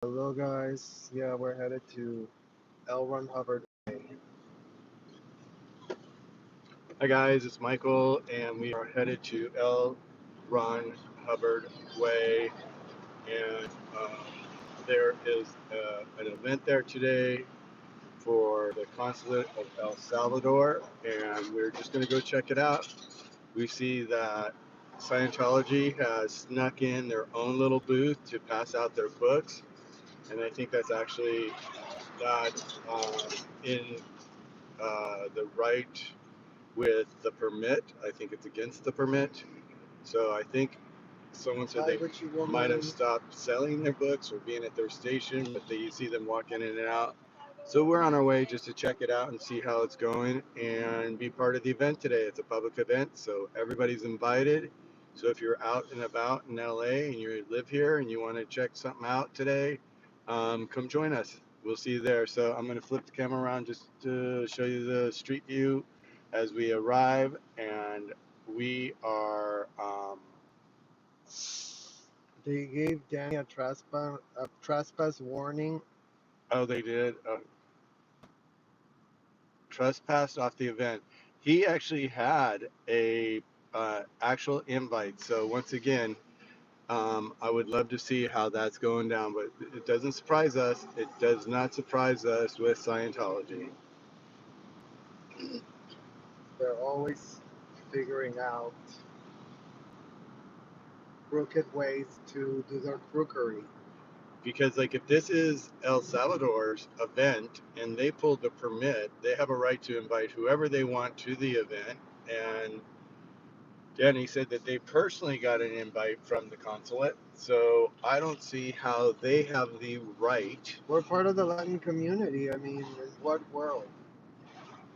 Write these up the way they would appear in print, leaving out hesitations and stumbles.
Hello guys, yeah, we're headed to L. Ron Hubbard. Hi guys, it's Michael, and we are headed to L. Ron Hubbard Way, and there is an event there today for the Consulate of El Salvador, and we're just going to go check it out. We see that Scientology has snuck in their own little booth to pass out their books, and I think that's actually not in the right with the permit. I think it's against the permit. So I think someone said Hi, they Richie might have woman. stopped selling their books or being at their station, but you see them walking in and out. So we're on our way just to check it out and see how it's going and be part of the event today. It's a public event, so everybody's invited. So if you're out and about in LA and you live here and you want to check something out today, come join us. We'll see you there. So I'm going to flip the camera around just to show you the street view as we arrive, and we are They gave Danny a trespass warning. oh, they did trespassed off the event. He actually had a actual invite. So once again, I would love to see how that's going down, but it doesn't surprise us. It does not surprise us with Scientology. They're always figuring out crooked ways to do their crookery. Because like if this is El Salvador's event and they pulled the permit, they have a right to invite whoever they want to the event. And Danny said that they personally got an invite from the consulate. So I don't see how they have the right We're part of the Latin community. I mean, in what world?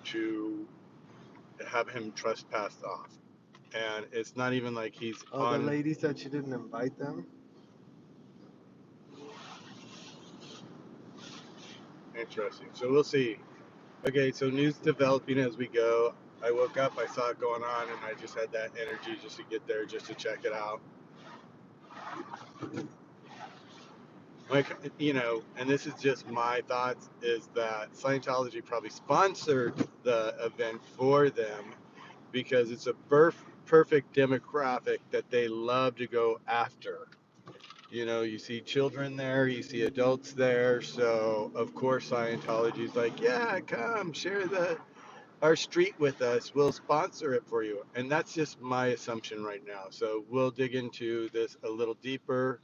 to have him trespassed off. And it's not even like he's Oh, the on. lady said she didn't invite them. Interesting. So we'll see. Okay, so news developing as we go. I woke up, I saw it going on, and I just had that energy just to get there, just to check it out. Like, and this is just my thoughts, is that Scientology probably sponsored the event for them because it's a perfect demographic that they love to go after. You see children there, you see adults there, so of course Scientology's like, yeah, come share our street with us. We'll sponsor it for you. And that's just my assumption right now. So we'll dig into this a little deeper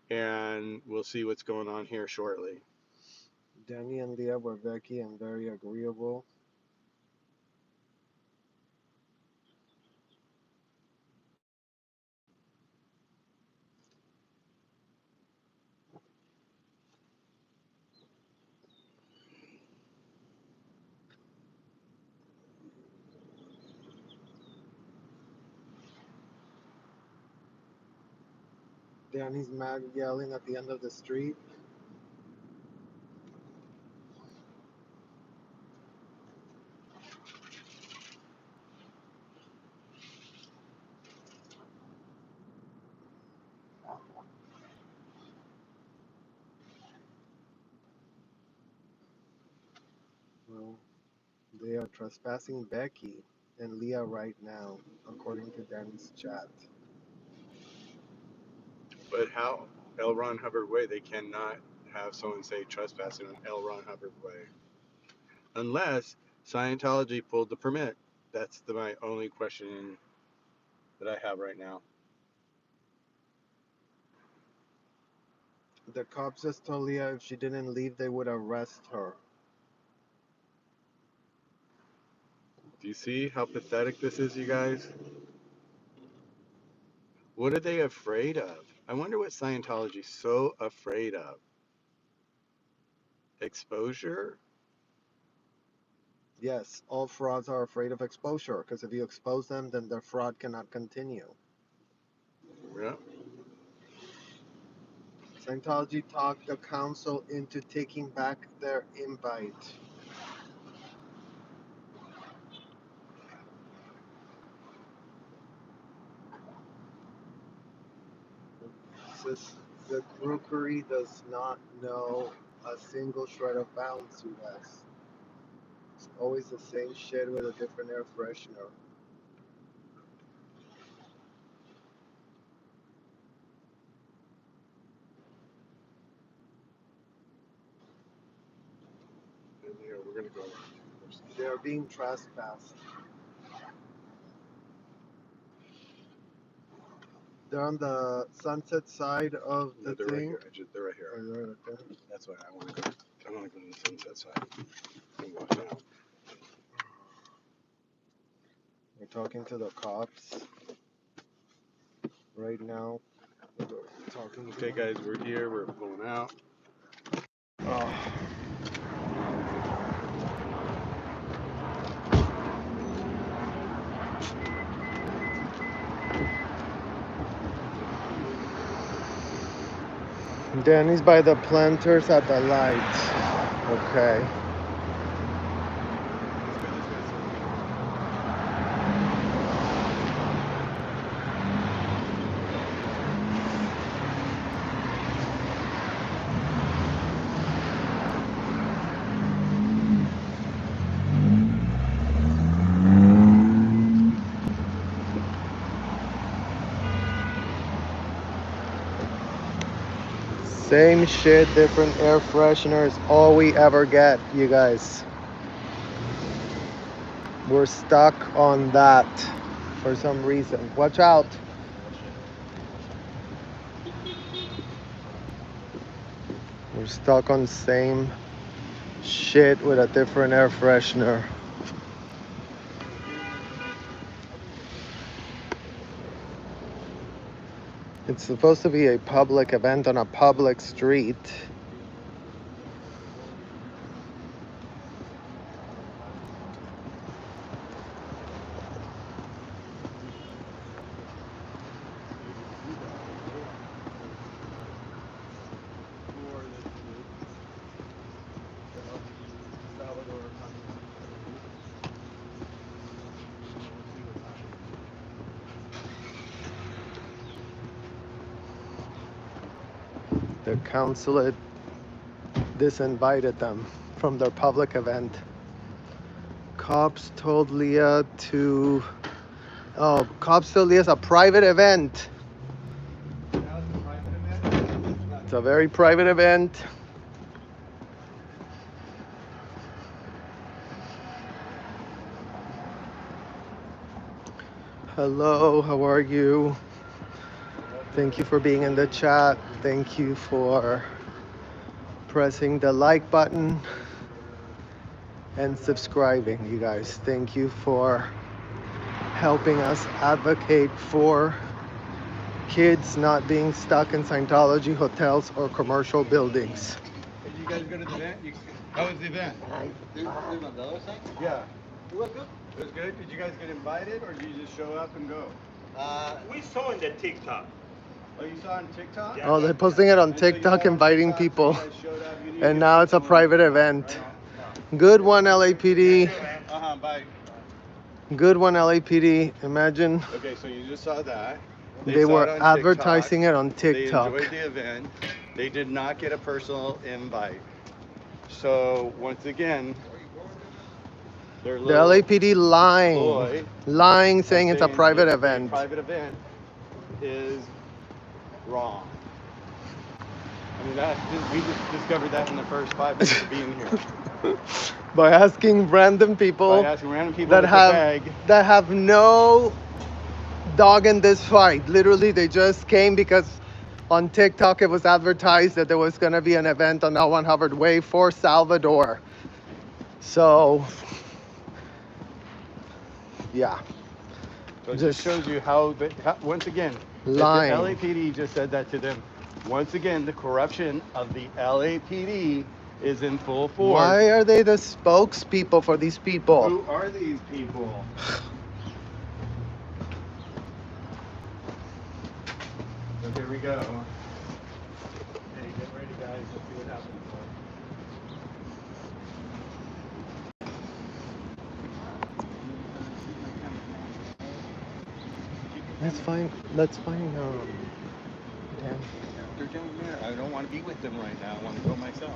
and we'll see what's going on here shortly. Danny and Leah were Becky and very agreeable. Danny's mad yelling at the end of the street. Well, they are trespassing Becky and Leah right now, according to Danny's chat. But how L. Ron Hubbard Way, they cannot have someone say trespassing on L. Ron Hubbard Way. Unless Scientology pulled the permit. That's my only question that I have right now. The cops just told Leah if she didn't leave, they would arrest her. Do you see how pathetic this is, you guys? What are they afraid of? I wonder what Scientology's so afraid of. Exposure? Yes, all frauds are afraid of exposure because if you expose them, then their fraud cannot continue. Yeah. Scientology talked the council into taking back their invite. The crookery does not know a single shred of bounds, you guys. It's always the same shit with a different air freshener. And here, we're gonna go around. They're being trespassed. They're on the sunset side of No, the they're right thing. here. They're right here. Or they're right there. That's why I want to go. I want to go to the sunset side and watch out. We're talking to the cops right now. We're talking to Okay, guys, we're here. We're pulling out. Oh. Danny's by the planters at the light. Okay. Same shit, different air fresheners. All we ever get, you guys. We're stuck on that for some reason. Watch out. We're stuck on same shit with a different air freshener. It's supposed to be a public event on a public street. The consulate disinvited them from their public event. Cops told Leah to... Oh, cops told Leah it's a private event. It's a very private event. Hello, how are you? Thank you for being in the chat. Thank you for pressing the like button and subscribing, you guys. Thank you for helping us advocate for kids not being stuck in Scientology hotels or commercial buildings. Did you guys go to the event? How was the event? This on the other side? Yeah. It was good. It was good. Did you guys get invited or did you just show up and go? We saw in the TikTok. Oh, you saw on TikTok? Yeah. Oh, they're posting it on And so you TikTok, saw on inviting TikTok, so people. you guys showed up, you didn't And get now it's a personal private involvement, event. right? Good one, LAPD. Uh-huh, bye. Good one, LAPD. Imagine Okay, so you just saw that. they saw were it on advertising TikTok. it on TikTok. They enjoyed the event. They did not get a personal invite. So once again, their The little LAPD lying. ploy Lying, saying of it's a saying private it's event. A private event is wrong. I mean, we just discovered that in the first 5 minutes of being here. By asking random people By asking random people that with have a bag. that have no dog in this fight. Literally, they just came because on TikTok it was advertised that there was going to be an event on L1 Hubbard Way for Salvador. So, yeah. So it just shows you how once again, lying. the LAPD just said that to them. Once again, the corruption of the LAPD is in full force. Why are they the spokespeople for these people? Who are these people? So here we go. Hey, get ready, guys. Let's see what happens. That's fine. That's fine. Dan. they're doing there. I don't want to be with them right now. I want to go myself.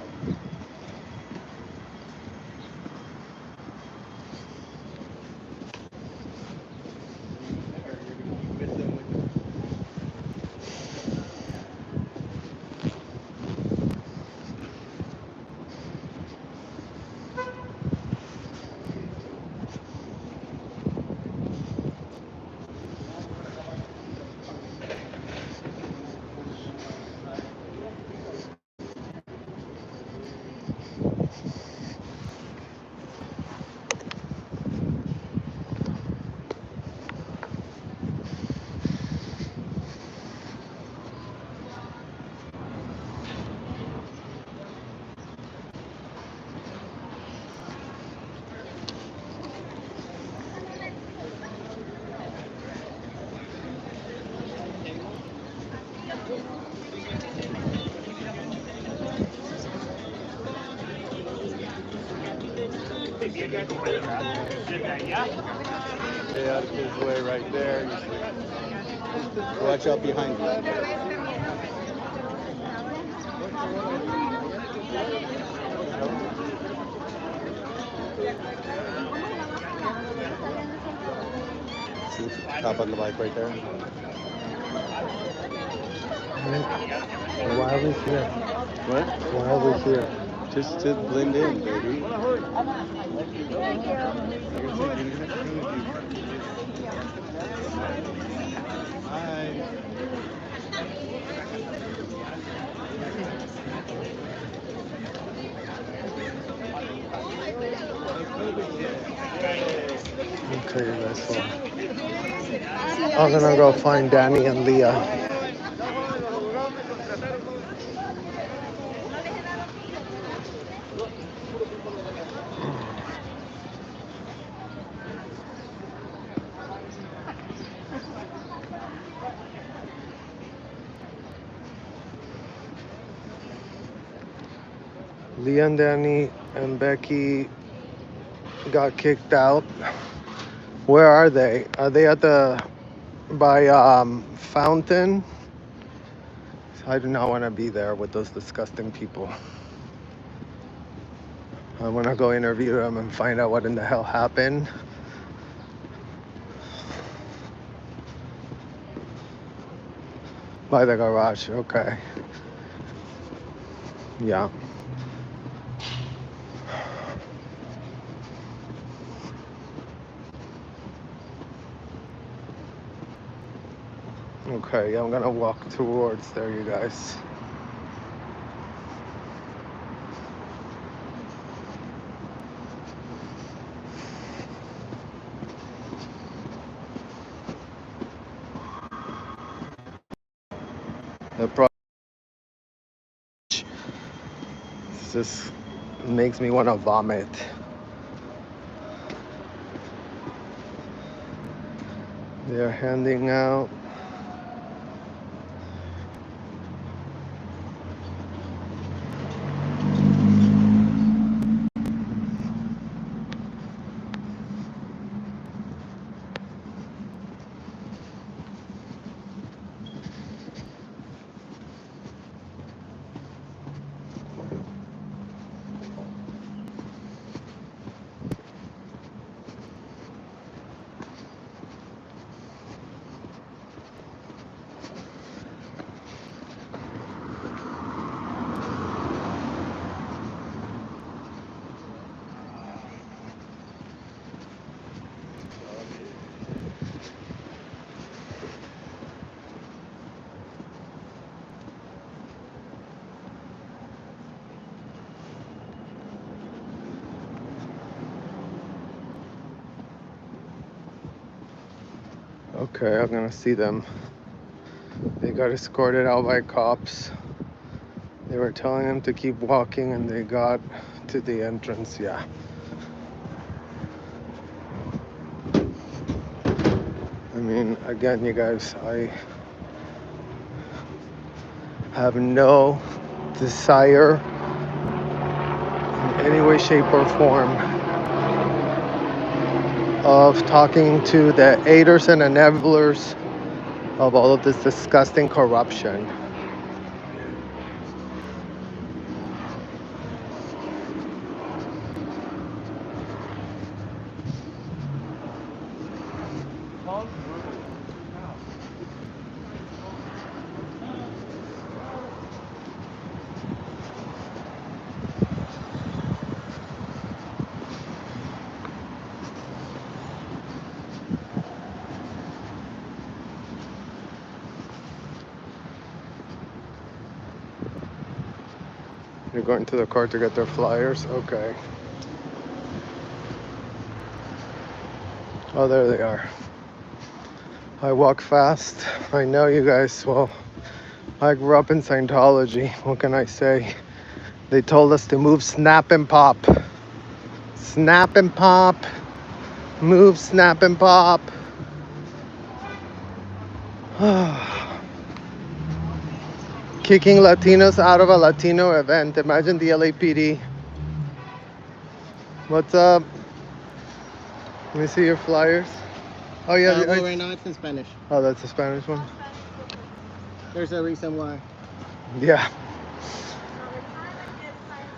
Stay out of his way right there. Watch out behind you. See, top on the bike right there. Why are we here? What? Why are we here? Just to blend in, baby. Hi. Okay, that's all. I'm gonna go find Danny and Leah. Leah and Danny and Becky got kicked out. Where are they? Are they at the by Fountain? I do not want to be there with those disgusting people. I want to go interview them and find out what in the hell happened. By the garage, okay. Yeah. Okay, I'm gonna walk towards there, you guys. The just makes me want to vomit. They're handing out okay, I'm gonna see them. They got escorted out by cops. They were telling them to keep walking and they got to the entrance, yeah. I mean, again, you guys, I have no desire in any way, shape, or form of talking to the aiders and enablers of all of this disgusting corruption. You're going to the car to get their flyers? Okay. Oh, there they are. I walk fast. I know you guys. Well, I grew up in Scientology. What can I say? They told us to move, snap, and pop. Snap and pop. Move, snap, and pop. Kicking Latinos out of a Latino event. Imagine the LAPD. What's up? Let me see your flyers. Oh, yeah. Well, right now it's in Spanish. Oh, that's the Spanish one? There's a reason why. Yeah.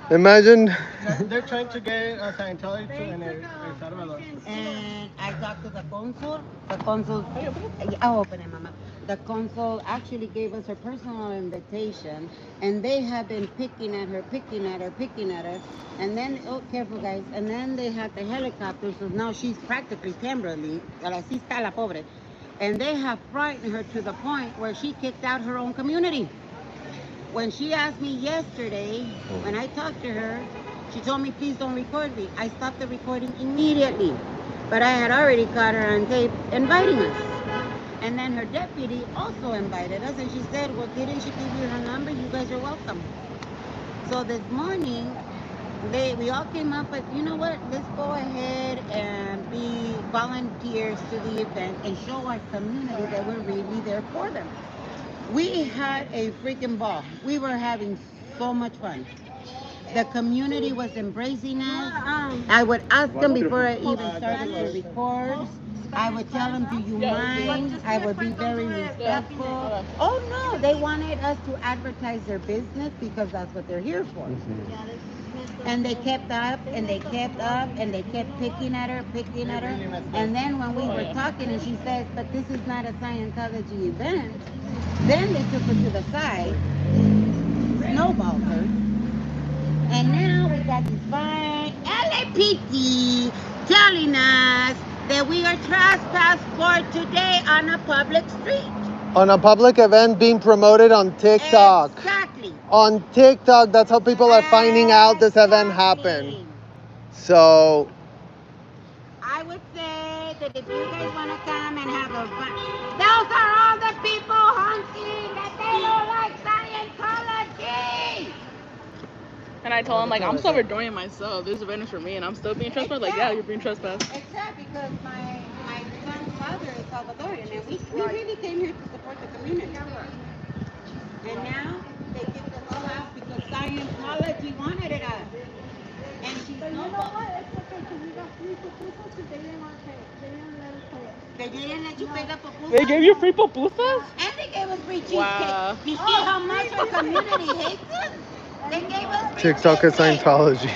Imagine. They're trying to get Scientology to in El Salvador. And I talked to the consul. The consul, I'll open it, Mama. The consul actually gave us her personal invitation, and they have been picking at her. And then, oh, careful, guys. And then they had the helicopter, so now she's practically Kimberly. Así está la pobre. And they have frightened her to the point where she kicked out her own community. When she asked me yesterday, when I talked to her, she told me, please don't record me. I stopped the recording immediately. But I had already caught her on tape inviting us. And then her deputy also invited us, and she said, well, didn't she give you her number? You guys are welcome. So this morning, we all came up, but you know what? Let's go ahead and be volunteers to the event and show our community that we're really there for them. We had a freaking ball. We were having so much fun. The community was embracing us. I would ask them before I even started to record. I would tell them, do you mind? I would be very respectful. Oh no, they wanted us to advertise their business because that's what they're here for. And they kept up, and they kept up, and they kept picking at her. And then when we were talking, and she said, but this is not a Scientology event, then they took her to the side, snowballed her, and now we got this fine LAPD telling us that we are trespassed for today on a public street. On a public event being promoted on TikTok. Exactly. On TikTok, that's how people are finding out this event happened. So I would say that if you guys want to come and have a fun, those are all the people honking that they don't like Scientology. And I told him, like, I'm Salvadorian myself. This event is for me, and I'm still being trespassed. Like, yeah, you're being trespassed. Exactly, because my son's father is Salvadorian, and we really came here to support the community. And now they kicked us all out because Scientology wanted it us. And she's But you know what? It's okay because we got free pupusas because they didn't want to pay. They didn't let us pay it. They didn't let you pay the pupusas? They gave you free pupusas? And they gave us free cheesecake. Wow. You see how much our community hates us? They gave us free TikTok is cheesecake. Scientology.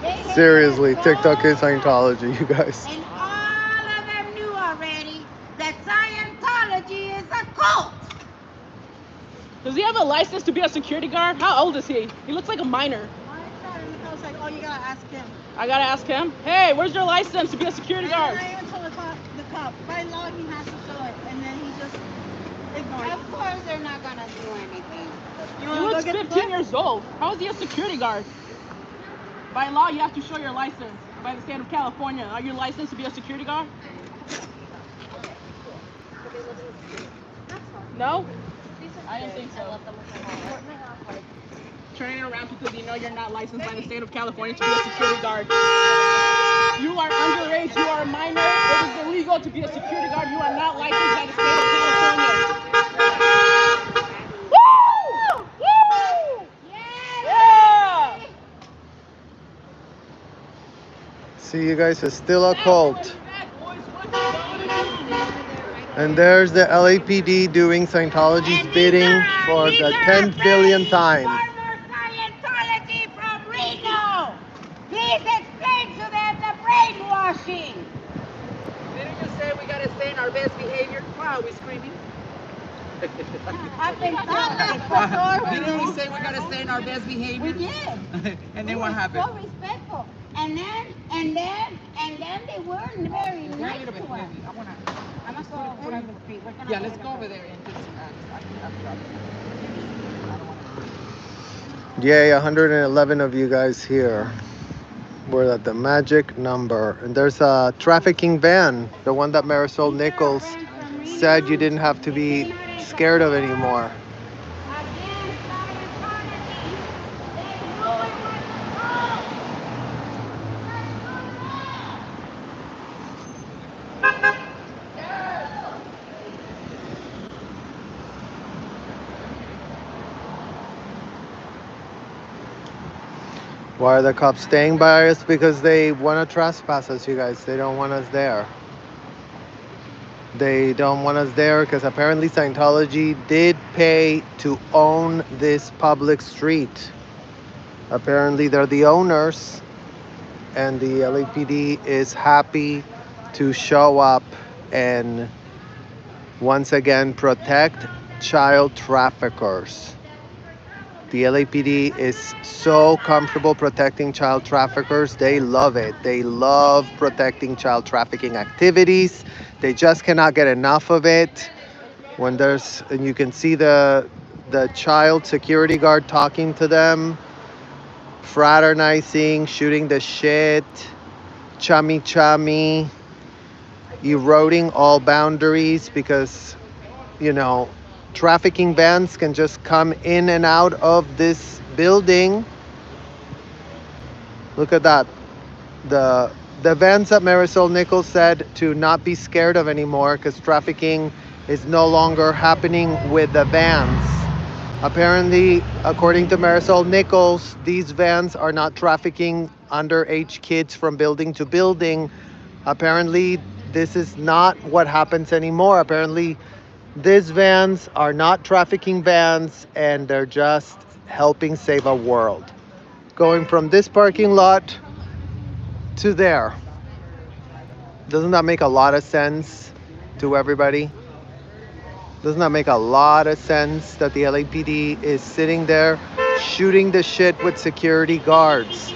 They hate Seriously, us TikTok is so Scientology, you guys. And all of them knew already that Scientology is a cult. Does he have a license to be a security guard? How old is he? He looks like a minor. I was like, oh, you gotta ask him. I gotta ask him. Hey, where's your license to be a security guard? I even told the cop, by law he has to show it, and then he just ignored it. Of course they're not gonna do anything. He wanna looks go get the 15 book? years old. How is he a security guard? By law, you have to show your license. By the state of California, are you licensed to be a security guard? No? I didn't think so. Turning around because you know you're not licensed by the state of California to be a security guard. You are underage, you are a minor, it is illegal to be a security guard, you are not licensed by the state of California. Woo! Woo! Yeah! See, you guys, it's still a cult. And there's the LAPD doing Scientology's bidding for the 10th billionth time. Scientology from Reno. Please explain to them the brainwashing. Didn't you say we gotta stay in our best behavior? Why are we screaming? I've been thought before. Didn't we say we gotta stay in our best behavior? We did. And then what happened? So respectful. And then they weren't very nice to us. I'm gonna go over on the street. We're gonna Yeah, let's go over there and just. Yay, 111 of you guys here. We're at the magic number. And there's a trafficking van, the one that Marisol Nichols said you didn't have to be scared of anymore. Why are the cops staying by us? Because they want to trespass us, you guys. They don't want us there. They don't want us there because apparently Scientology did pay to own this public street. Apparently they're the owners, and the LAPD is happy to show up and once again protect child traffickers. The LAPD is so comfortable protecting child traffickers. They love it. They love protecting child trafficking activities. They just cannot get enough of it. When there's, and you can see the child security guard talking to them, fraternizing, shooting the shit, chummy chummy, eroding all boundaries because, you know, trafficking vans can just come in and out of this building. Look at that. The vans that Marisol Nichols said to not be scared of anymore because trafficking is no longer happening with the vans. Apparently, according to Marisol Nichols, these vans are not trafficking underage kids from building to building. Apparently, this is not what happens anymore. Apparently, these vans are not trafficking vans and they're just helping save a world. Going from this parking lot to there. Doesn't that make a lot of sense to everybody? Doesn't that make a lot of sense that the LAPD is sitting there shooting the shit with security guards?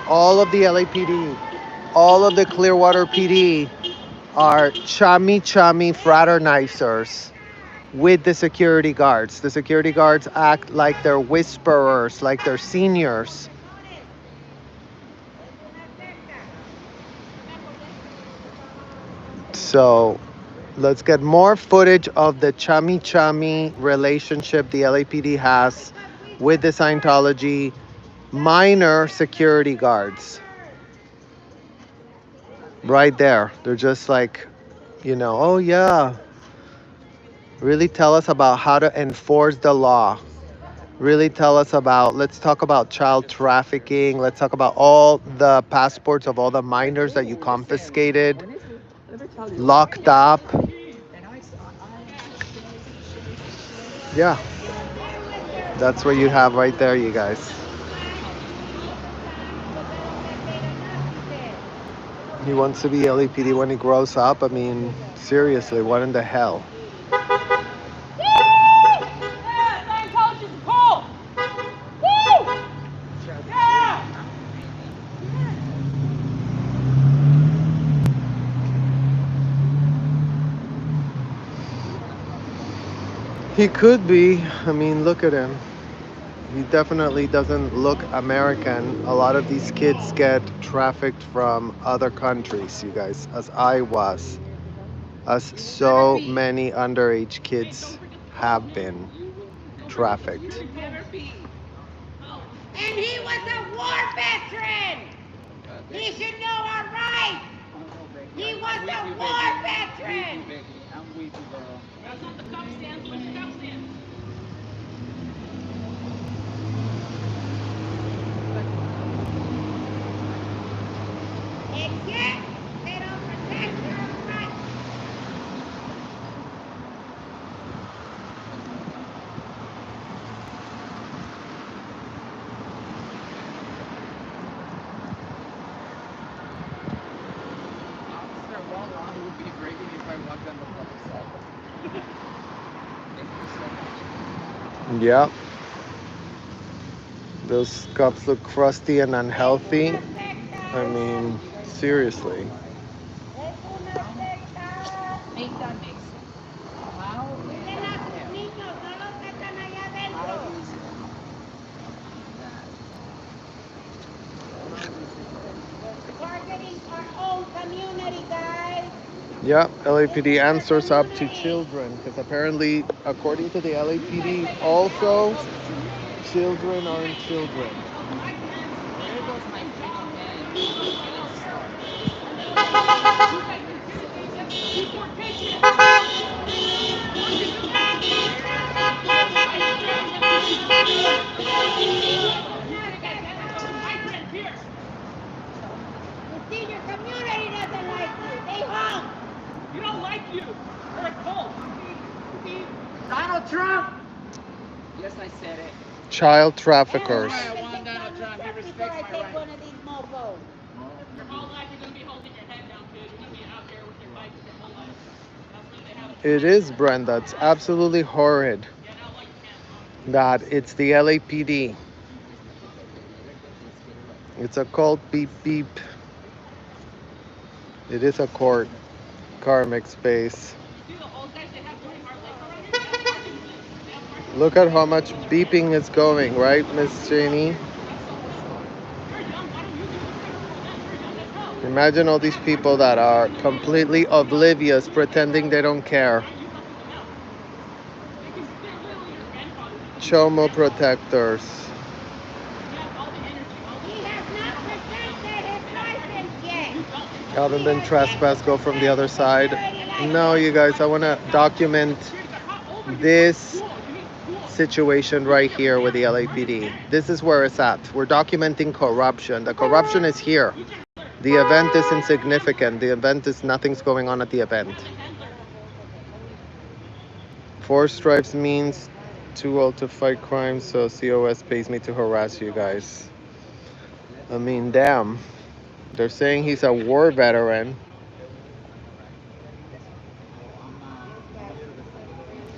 All of the LAPD, all of the Clearwater PD are chummy fraternizers with the security guards. The security guards act like they're whisperers, like they're seniors. So let's get more footage of the chummy relationship the LAPD has with the Scientology minor security guards. Right there. They're just like, oh yeah, really tell us about how to enforce the law. Really tell us about, let's talk about child trafficking. Let's talk about all the passports of all the minors that you confiscated, locked up. Yeah, that's what you have right there, you guys. He wants to be LAPD when he grows up. I mean, seriously, what in the hell? He could be. I mean, look at him. He definitely doesn't look American. A lot of these kids get trafficked from other countries, you guys, as I was. As so many underage kids have been trafficked. And he was a war veteran. He should know our rights. He was a war veteran. That's not the cup stand. Where's the cup stand? And yet, they don't protect your rights. Officer, well on, it would be great if I walked on the public side. Thank you so much. Yeah. Those cups look crusty and unhealthy. I mean, seriously. Make that make sense. How is that? Yeah, LAPD answers up to children because apparently, according to the LAPD, also children aren't children. Where does my freedom end and my feelings start? Deportation! Where does my freedom end and my feelings start? You think I can't handle a migrant here? You see, your community doesn't like you. They hung. We don't like you. We're a cult. Donald Trump! Yes, I said it. Child traffickers. I want Donald Trump. He respects my take rights. one of these mofos. Your whole life you're going to be holding your head down, kid. You're going to be out there with your bikes your whole life. That's when they have a It is, Brenda. It's absolutely horrid Yeah, now what you can't. that it's the LAPD. It's a cult beep beep. It is a court. Karmic space. You see the old guys they have doing hard labor around here? They have Parkinson's. They have Parkinson's. Look at how much beeping is going, right, Miss Cheney? You're young. Why don't you do what's better for them? You're young as hell. Imagine all these people that are completely oblivious, pretending they don't care. Chomo protectors. He has not presented his license yet. Haven't been trespassed, go from the other side. No, you guys, I want to document this situation right here with the LAPD. This is where it's at. We're documenting corruption. The corruption is here. The event is insignificant. The event is nothing's going on at the event. 4 stripes means too old to fight crime, so COS pays me to harass you guys. I mean, damn. They're saying he's a war veteran.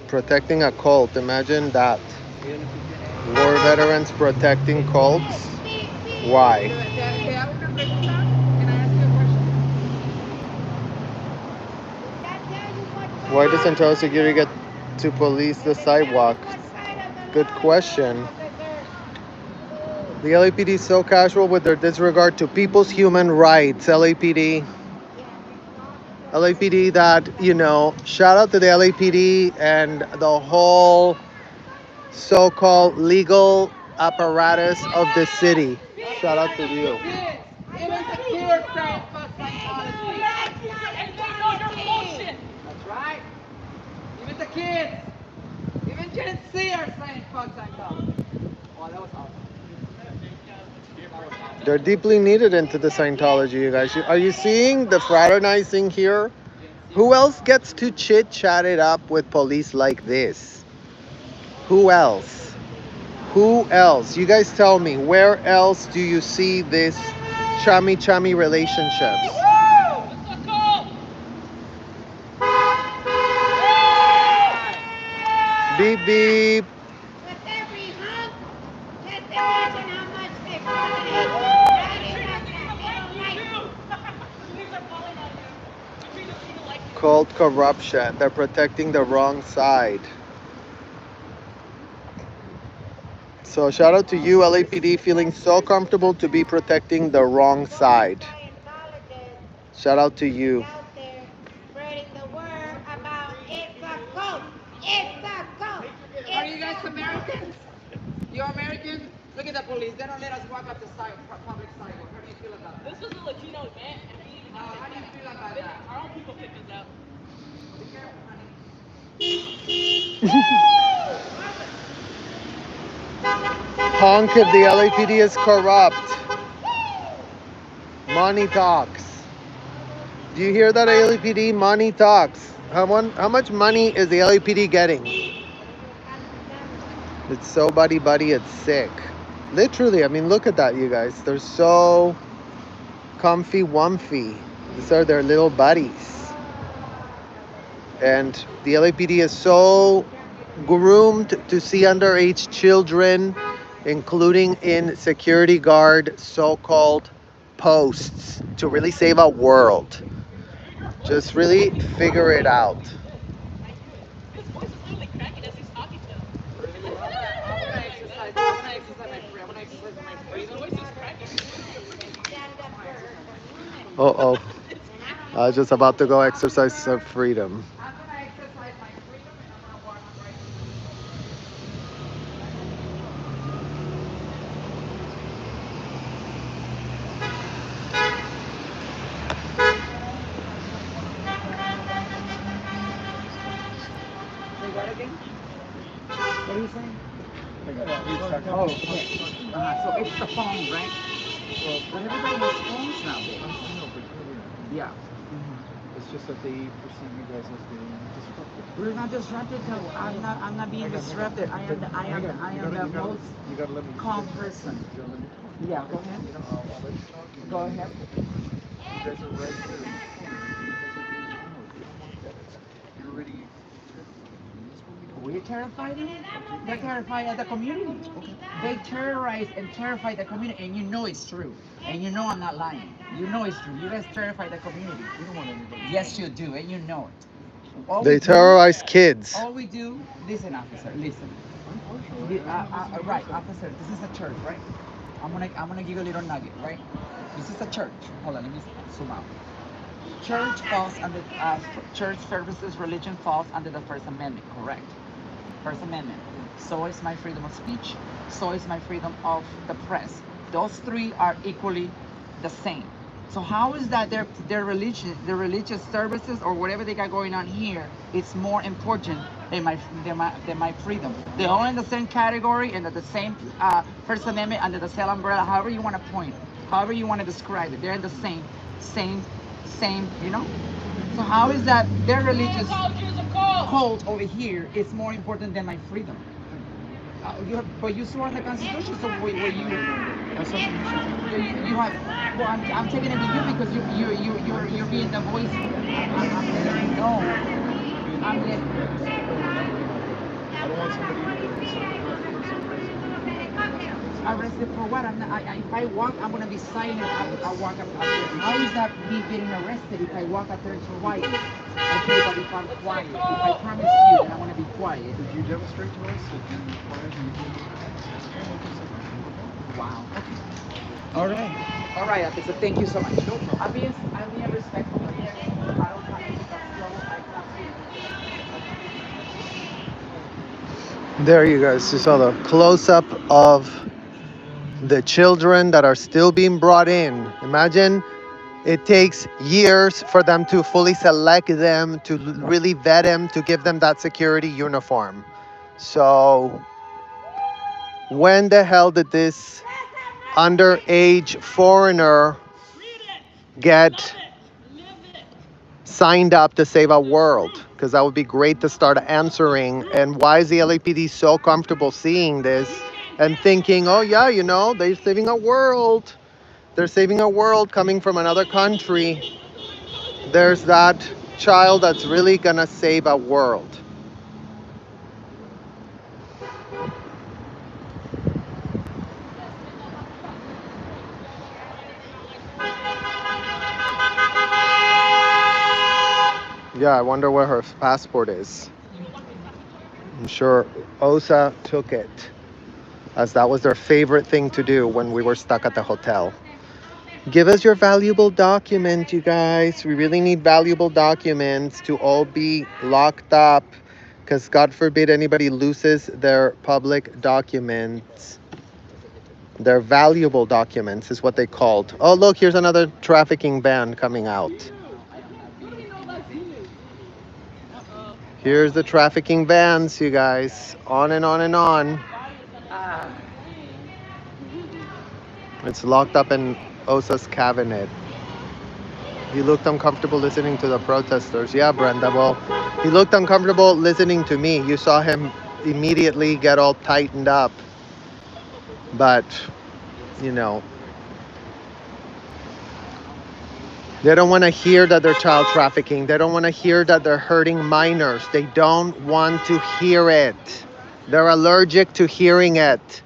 Protecting a cult. Imagine that. War veterans protecting cults. Why? Can I ask you a question? Why doesn't Social Security get to police the sidewalk? Good question. The LAPD is so casual with their disregard to people's human rights. LAPD that, shout out to the LAPD and the whole so-called legal apparatus of the city. Shout out to you. Even secure Trespass psychology. That's right. Even the kids. Even Gen Z are saying fuck psychology. Oh, that was awesome. They're deeply needed into the Scientology, you guys. Are you seeing the fraternizing here? Who else gets to chit-chat it up with police like this? Who else? Who else? You guys tell me, where else do you see this chummy relationships? Beep beep. With every hump, just imagine how much they probably Called corruption. They're protecting the wrong side. So shout out to you, LAPD, feeling so comfortable to be protecting the wrong side. Shout out to you. out there spreading the word about it's a cult. It's a cult. Are you guys Americans? You're American? Look at the police. They don't let us walk up the public sidewalk. How do you feel about that? This was a Latino event, and we even How do you feel about that? our own people picked us out. Be careful, honey. Honk if the LAPD is corrupt. Money talks. Do you hear that, LAPD? Money talks. How much money is the LAPD getting? It's so buddy, it's sick. Literally, I mean, look at that, you guys. They're so comfy wumpy. These are their little buddies. And the LAPD is so groomed to see underage children, including in security guard so-called posts, to really save our world. Just really figure it out. His voice is literally cracking as he's talking to him. I want to exercise my freedom. His voice is cracking. Uh-oh. I was just about to go exercise some freedom. I'm gonna exercise my freedom and I'm gonna walk right Say what again? What are you saying? Oh, okay. So it's the phone, right? But everybody has phones nowadays. Yeah. It's just that they perceive you guys as being disruptive. We're not disrupted. No, I'm not being disrupted. I am the most You gotta let me. calm person. You gotta let me talk. Yeah, go ahead. I'll let you talk. Go ahead. You guys are right here in the corner. You guys are being ignored. You don't want to get it. You're already terrified. And that's what we don't. We're terrified. They're terrified of the community. They terrorize and terrify the community, and you know it's true. And you know I'm not lying. You know it's true. You guys terrify the community. We don't want anybody. Yes, you do, and you know it. All They we do- terrorize kids. All we do, listen, officer, listen. Right, officer, this is a church, right? I'm gonna give you a little nugget, right? This is a church. Hold on, let me zoom out. Church falls under church services, religion falls under the First Amendment, correct? First Amendment. So is my freedom of speech. So is my freedom of the press. Those three are equally the same. So how is that their religion, their religious services or whatever they got going on here, it's more important than my freedom? They're all in the same category and the same First Amendment under the same umbrella. However you want to point, however you want to describe it, they're in the same. You know. So how is that their religious cult over here is more important than my freedom? But you swore on the Constitution, so were you have. Well, I'm taking it to you because you're being the voice. I'm no. I'm I don't want somebody to arrested for what? If I walk, I'm gonna be silent. I'll walk up there. How is that me getting arrested if I walk up there quiet? Okay, but if I'm quiet, if I promise you that I'm gonna be quiet. Could you demonstrate to us that you require Wow. Okay. All right, officer. Thank you so much. I'll be respectful again. I don't try to pick up slow. I There you guys, you saw the close-up of the children that are still being brought in. Imagine it takes years for them to fully select them, to really vet them, to give them that security uniform. So when the hell did this underage foreigner get signed up to save our world? Because that would be great to start answering. And why is the LAPD so comfortable seeing this and thinking, oh yeah, you know, they're saving a world. They're saving a world coming from another country. There's that child that's really gonna save a world. Yeah, I wonder where her passport is. I'm sure OSA took it, as that was their favorite thing to do when we were stuck at the hotel. Give us your valuable document, you guys. We really need valuable documents to all be locked up, because God forbid anybody loses their public documents. Their valuable documents is what they called. Oh, look, here's another trafficking ban coming out. Here's the trafficking bans, you guys. On and on and on. It's locked up in OSA's cabinet. He looked uncomfortable listening to the protesters. Yeah, Brenda, well, he looked uncomfortable listening to me. You saw him immediately get all tightened up. But, you know, they don't want to hear that they're child trafficking. They don't want to hear that they're hurting minors. They don't want to hear it. They're allergic to hearing it.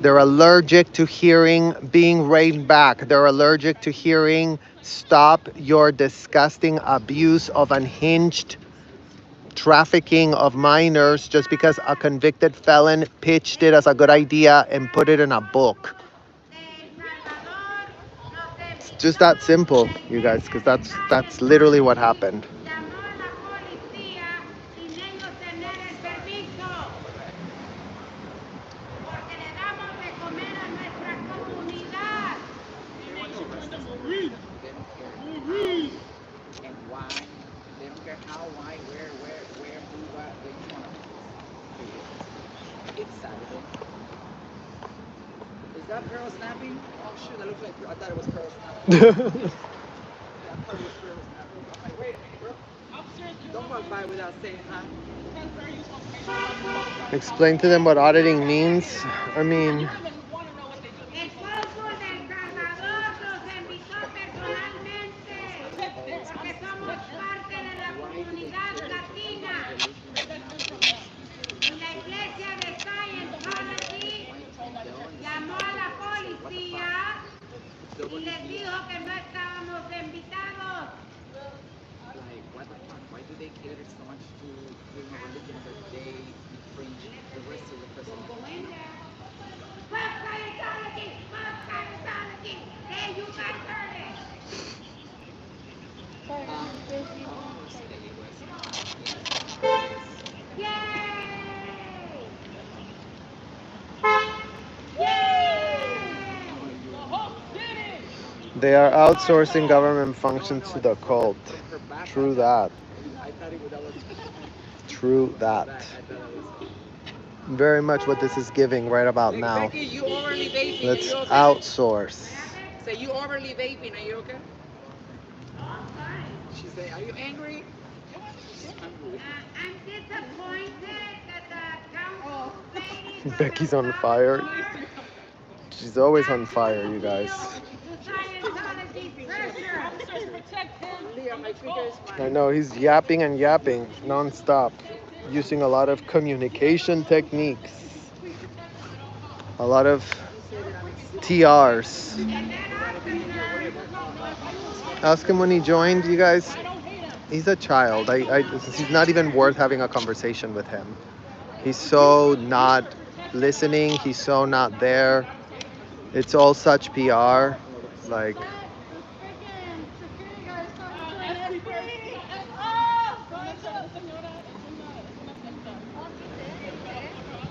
They're allergic to hearing being reined back. They're allergic to hearing stop your disgusting abuse of unhinged trafficking of minors just because a convicted felon pitched it as a good idea and put it in a book. just that simple, you guys, because that's literally what happened. Llamó a la policía sin ellos tener el permiso. Porque le damos de comer a nuestra comunidad. They don't care how and why. They don't care how, why, where, who, what. They just want to. It's Saturday. Is that pearl snapping? Oh shoot, that looks like I thought it was pearl snapping. Yeah, I thought it was pearl snapping. I'm like, wait a minute, bro. Don't walk by without saying hi. Explain to them what auditing means. I mean, El cónsul de El Salvador nos invitó personalmente. Porque somos parte de la comunidad latina. Y la iglesia de Scientology llamó a la policía y les dijo que no estábamos invitados. Like, what the fuck? Why do they cater so much to freedom of religion but they infringe the rest of the personal? Fuck Scientology! Fuck Scientology! Hey, you guys heard it! Yay! they are outsourcing government functions to the cult. True that. I thought that was. True that. Very much what this is giving right about now. Becky, you overly vaping. Let's Are you okay? outsource. Say you overly vaping. Are you okay? She said, "Are you angry?" I'm disappointed that the council lady Becky's on fire. She's always on fire, you guys. Scientology pressure. I know, he's yapping and yapping nonstop, using a lot of communication techniques, a lot of TRs. Ask him when he joined, you guys. He's a child. He's not even worth having a conversation with him. He's so not listening. He's so not there. It's all such PR. Like,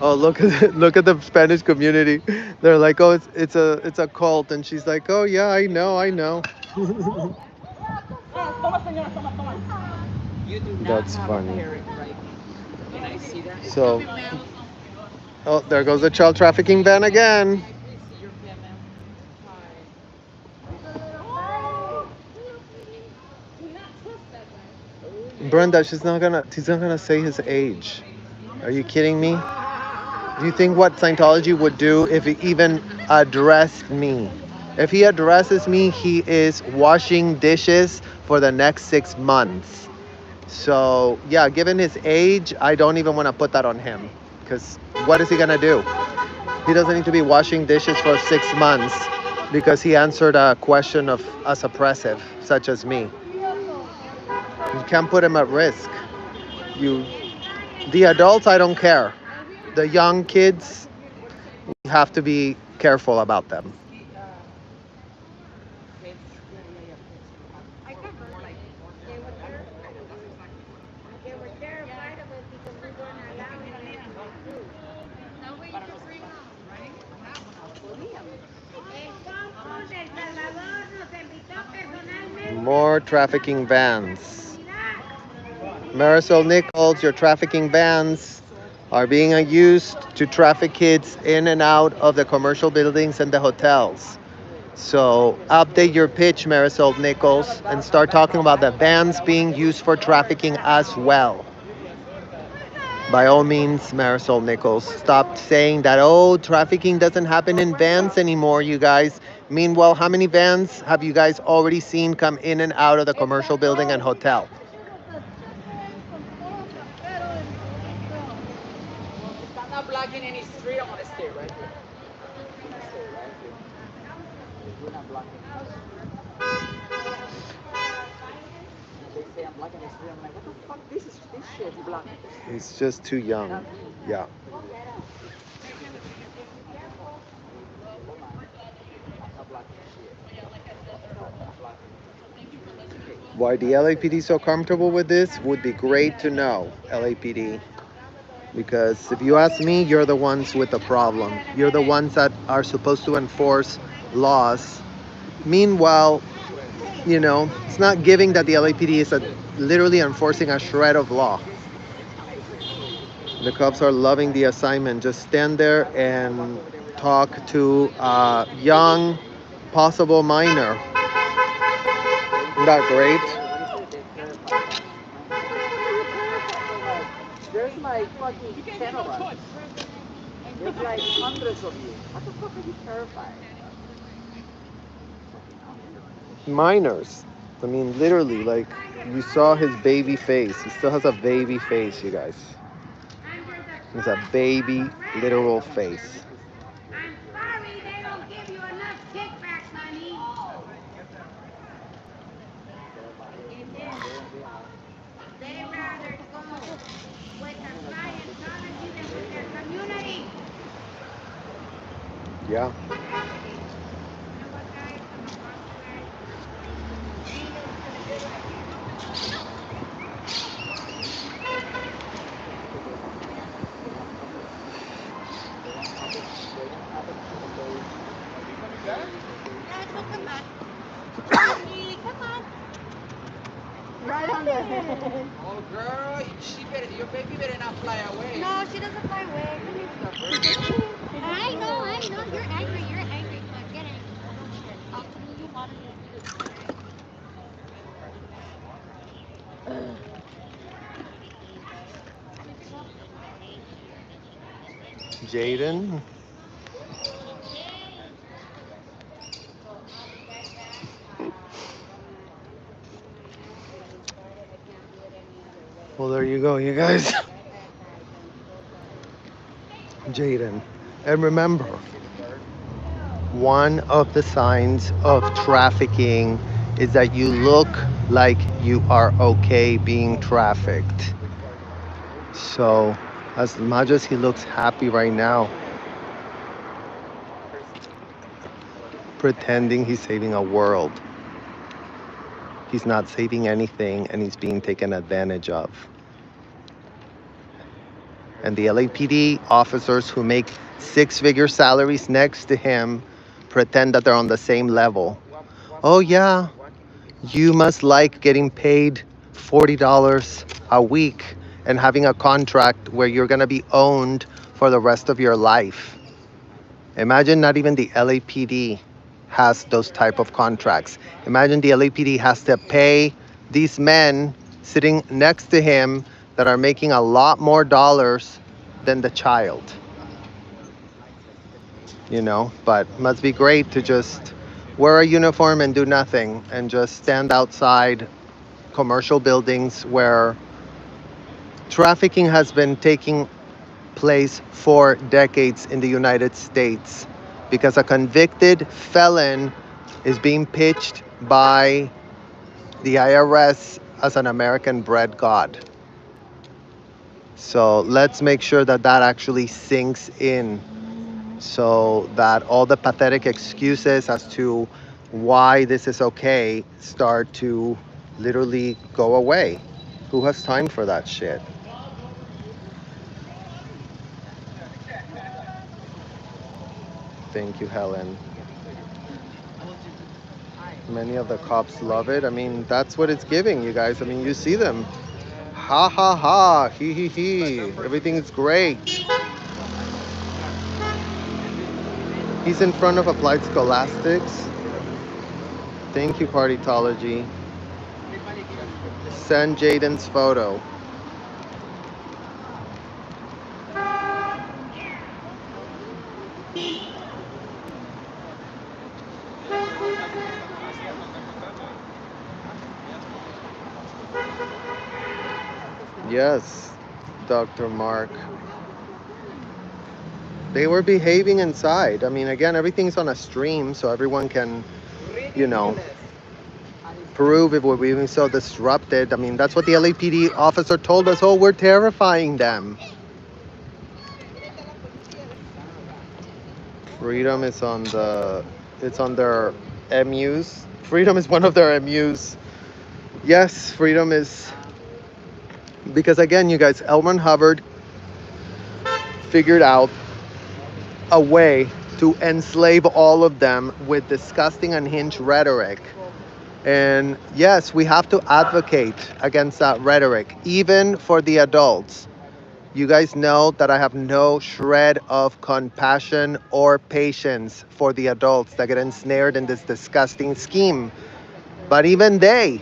oh, look at the Spanish community. They're like, oh, it's a cult, and she's like, oh yeah, I know. You do not That's have funny. a parent, right? And I see that. So, oh, there goes the child trafficking van again. Brenda, she's not gonna say his age. Are you kidding me? Do you think what Scientology would do if he even addressed me? If he addresses me, he is washing dishes for the next 6 months. So yeah, given his age, I don't even want to put that on him. Because what is he gonna do? He doesn't need to be washing dishes for 6 months because he answered a question of a suppressive, such as me. You can't put him at risk. The adults, I don't care. The young kids, we have to be careful about them. They were terrified of us because we weren't allowing them to do. El cónsul de El Salvador nos invitó personalmente. More trafficking vans. Marisol Nichols, your trafficking vans are being used to traffic kids in and out of the commercial buildings and the hotels. So update your pitch, Marisol Nichols, and start talking about the vans being used for trafficking as well. By all means, Marisol Nichols, stop saying that, oh, trafficking doesn't happen in vans anymore, you guys. Meanwhile, how many vans have you guys already seen come in and out of the commercial building and hotel? I'm not blocking any street. I'm gonna stay right here. I'm gonna stay right here. We're not blocking They say I'm blocking the street. I'm like, what the fuck? This shit is blocking. He's just too young. Yeah. I'm not blocking shit. Why the LAPD is so comfortable with this would be great to know, LAPD. Because if you ask me, you're the ones with the problem. You're the ones that are supposed to enforce laws. Meanwhile, it's not giving that the LAPD is literally enforcing a shred of law. The cops are loving the assignment. Just stand there and talk to a young possible minor. Isn't that great? There's like fucking 10 of us. There's like hundreds of you. What the fuck are you terrified? Minors. I mean, literally, like, you saw his baby face. He still has a baby face, you guys. He's a baby, literal face. I'm sorry they don't give you enough kickback money. They rather go with the Scientology than with their community. Yeah. You know what, guys? I'm apologizing. Right on the head. Oh, girl, your baby better not fly away. No, she doesn't fly away. I know, You're angry. Get angry. Talk to me. You want Jaden. Well, there you go, you guys. Jaden. And remember, one of the signs of trafficking is that you look like you are okay being trafficked. So, as much as he looks happy right now, pretending he's saving a world, he's not saving anything and he's being taken advantage of. And the LAPD officers who make six-figure salaries next to him pretend that they're on the same level. Oh, yeah, you must like getting paid $40 a week and having a contract where you're going to be owned for the rest of your life. Imagine not even the LAPD has those type of contracts. Imagine the LAPD has to pay these men sitting next to him that are making a lot more dollars than the child. But must be great to just wear a uniform and do nothing and just stand outside commercial buildings where trafficking has been taking place for decades in the United States because a convicted felon is being pitched by the IRS as an American bred god. So let's make sure that that actually sinks in so that all the pathetic excuses as to why this is okay start to literally go away. Who has time for that shit? Thank you, Helen. Many of the cops love it. I mean, that's what it's giving, you guys. I mean, you see them. Ha ha ha, he. Everything is great. He's in front of Applied Scholastics. Thank you, Partytology. Send Jaden's photo. Yes, Dr. Mark. They were behaving inside. I mean, again, everything's on a stream, so everyone can, prove if we're being so disrupted. I mean, that's what the LAPD officer told us. Oh, we're terrifying them. Freedom is it's on their MUs. Freedom is one of their MUs. Yes, freedom is because again, you guys, L. Ron Hubbard figured out a way to enslave all of them with disgusting, unhinged rhetoric. And yes, we have to advocate against that rhetoric, even for the adults. You guys know that I have no shred of compassion or patience for the adults that get ensnared in this disgusting scheme. But even they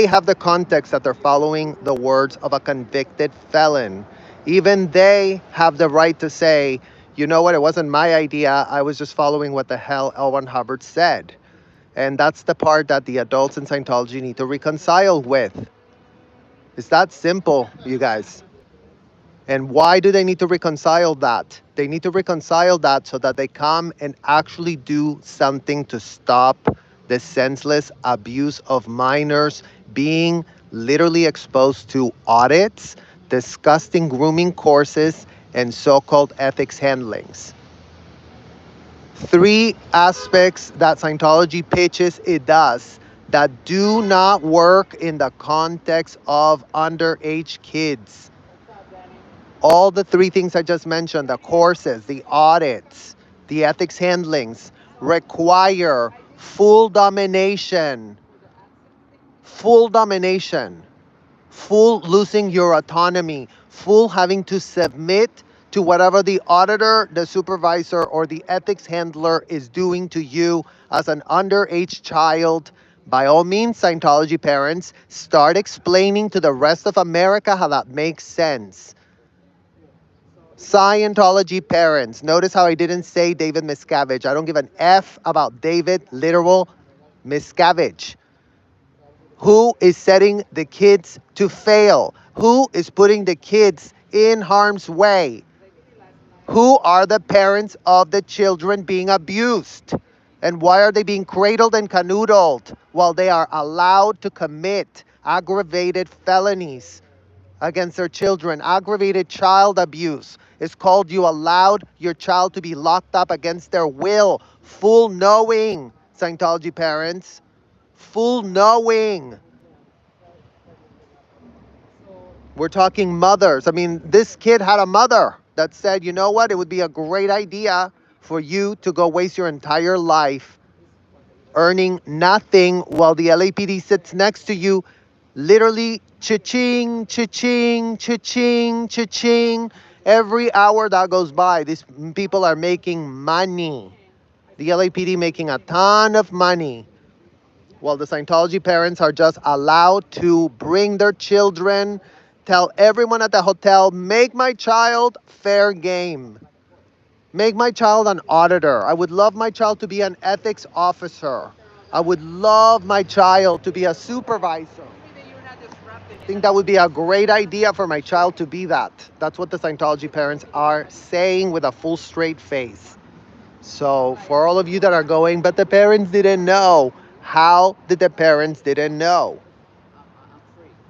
have the context that they're following the words of a convicted felon. Even they have the right to say, you know what, it wasn't my idea. I was just following what the hell L. Ron Hubbard said. And that's the part that the adults in Scientology need to reconcile with. It's that simple, you guys. And why do they need to reconcile that? They need to reconcile that so that they come and actually do something to stop the senseless abuse of minors being literally exposed to audits, disgusting grooming courses, and so called ethics handlings. Three aspects that Scientology pitches it does that do not work in the context of underage kids. All the three things I just mentioned, the courses, the audits, the ethics handlings, require full domination, full losing your autonomy, full having to submit to whatever the auditor, the supervisor, or the ethics handler is doing to you as an underage child. By all means, Scientology parents, start explaining to the rest of America how that makes sense. Scientology parents, notice how I didn't say David Miscavige. I don't give an F about David literal Miscavige. Who is setting the kids to fail? Who is putting the kids in harm's way? Who are the parents of the children being abused? And why are they being cradled and canoodled while they are allowed to commit aggravated felonies against their children? Aggravated child abuse is called you allowed your child to be locked up against their will. Full knowing, Scientology parents. Full knowing. We're talking mothers. I mean, this kid had a mother that said, you know what, it would be a great idea for you to go waste your entire life earning nothing while the LAPD sits next to you, literally cha-ching, cha-ching, cha-ching, cha-ching. Every hour that goes by, these people are making money. The LAPD making a ton of money while the Scientology parents are just allowed to bring their children, tell everyone at the hotel, make my child fair game. Make my child an auditor. I would love my child to be an ethics officer. I would love my child to be a supervisor. I think that would be a great idea for my child to be that. That's what the Scientology parents are saying with a full straight face. So for all of you that are going, but the parents didn't know. How did the parents didn't know?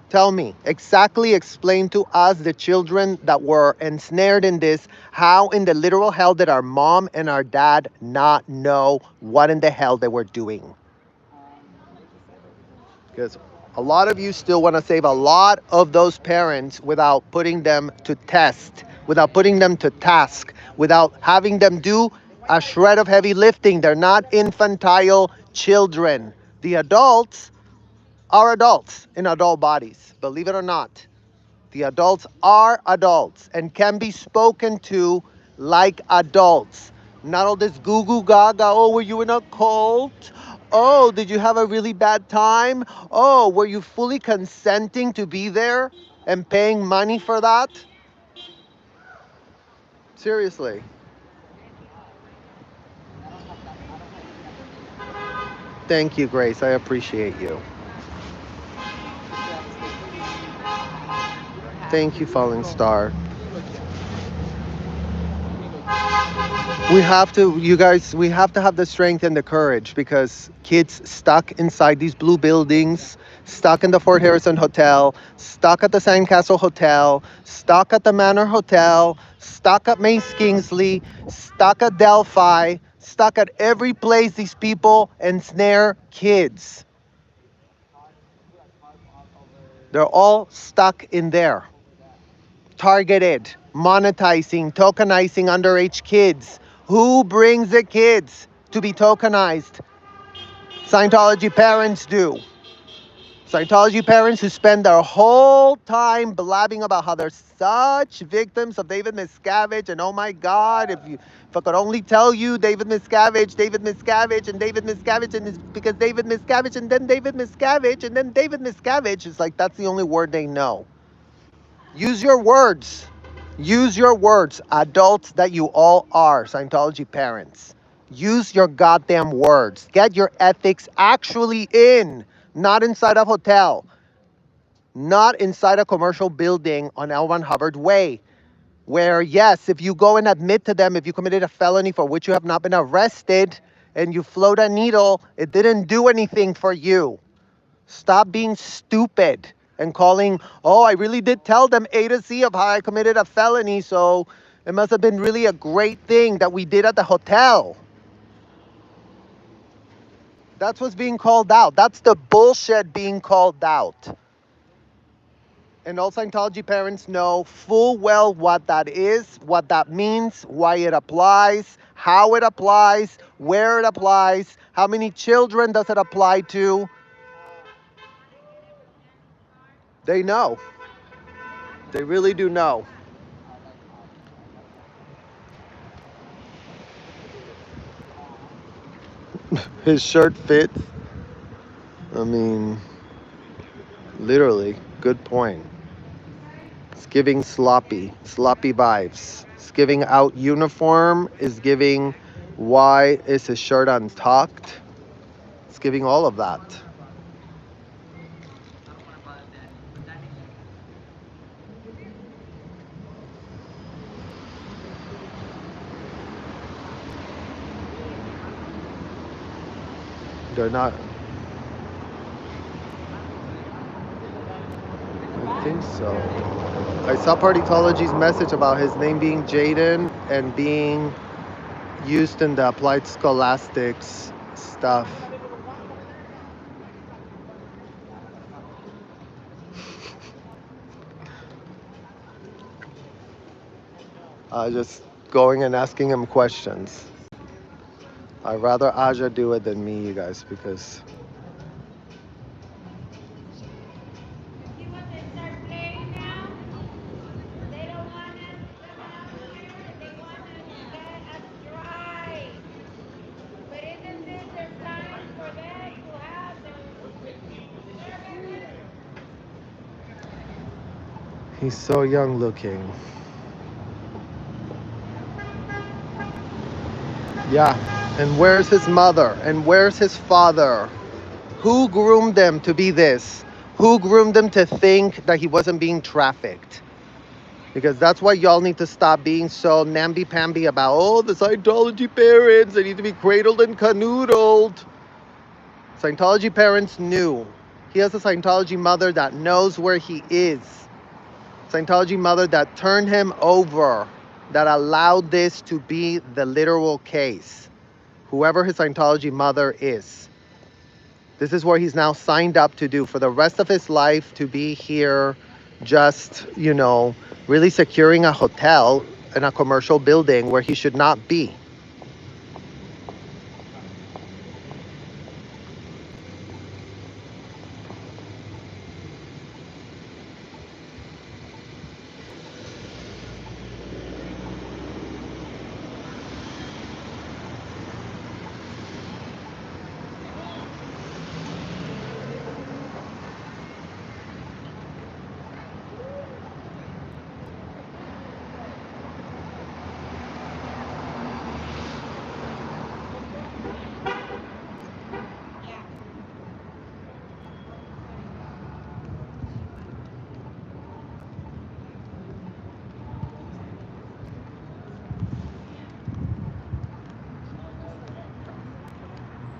Tell me, exactly explain to us, the children that were ensnared in this, how in the literal hell did our mom and our dad not know what in the hell they were doing? Because a lot of you still want to save a lot of those parents without putting them to test, without putting them to task, without having them do a shred of heavy lifting. They're not infantile children. The adults are adults in adult bodies, believe it or not. The adults are adults and can be spoken to like adults. Not all this goo goo gaga. Oh, were you in a cult? Oh, did you have a really bad time? Oh, were you fully consenting to be there and paying money for that? Seriously. Thank you, Grace. I appreciate you. Thank you, Falling Star. We have to, you guys, we have to have the strength and the courage because kids stuck inside these blue buildings, stuck in the Fort Harrison Hotel, stuck at the Sandcastle Hotel, stuck at the Manor Hotel, stuck at Mace Kingsley, stuck at Delphi, stuck at every place these people ensnare kids. They're all stuck in there. Targeted, monetizing, tokenizing underage kids. Who brings the kids to be tokenized? Scientology parents do. Scientology parents who spend their whole time blabbing about how they're such victims of David Miscavige, and oh my God, if I could only tell you David Miscavige, and David Miscavige, and it's because David Miscavige, and then David Miscavige, and then David Miscavige. It's like that's the only word they know. Use your words. Use your words, adults that you all are, Scientology parents. Use your goddamn words. Get your ethics actually in, not inside a hotel, not inside a commercial building on L. Ron Hubbard Way, where, yes, if you go and admit to them, if you committed a felony for which you have not been arrested and you float a needle, it didn't do anything for you. Stop being stupid and calling, oh, I really did tell them A to Z of how I committed a felony, so it must have been really a great thing that we did at the hotel. That's what's being called out. That's the bullshit being called out. And all Scientology parents know full well what that is, what that means, why it applies, how it applies, where it applies, how many children does it apply to. They know. They really do know. His shirt fits. I mean, literally, good point. It's giving sloppy vibes. It's giving out uniform, is giving why is his shirt untucked. It's giving all of that. They're not. I think so. I saw Partitology's message about his name being Jaden and being used in the applied scholastics stuff. Just going and asking him questions. I'd rather Aja do it than me, you guys, because See what they start playing now? They don't want us to come out here. They want to get us dry. But isn't this their time for them to have their services? he's so young looking. Yeah. And where's his mother? And where's his father? Who groomed them to be this? Who groomed them to think that he wasn't being trafficked? Because that's why y'all need to stop being so namby-pamby about, oh, the Scientology parents, they need to be cradled and canoodled. Scientology parents knew. He has a Scientology mother that knows where he is. Scientology mother that turned him over, that allowed this to be the literal case. Whoever his Scientology mother is. This is what he's now signed up to do for the rest of his life, to be here just, really securing a hotel in a commercial building where he should not be.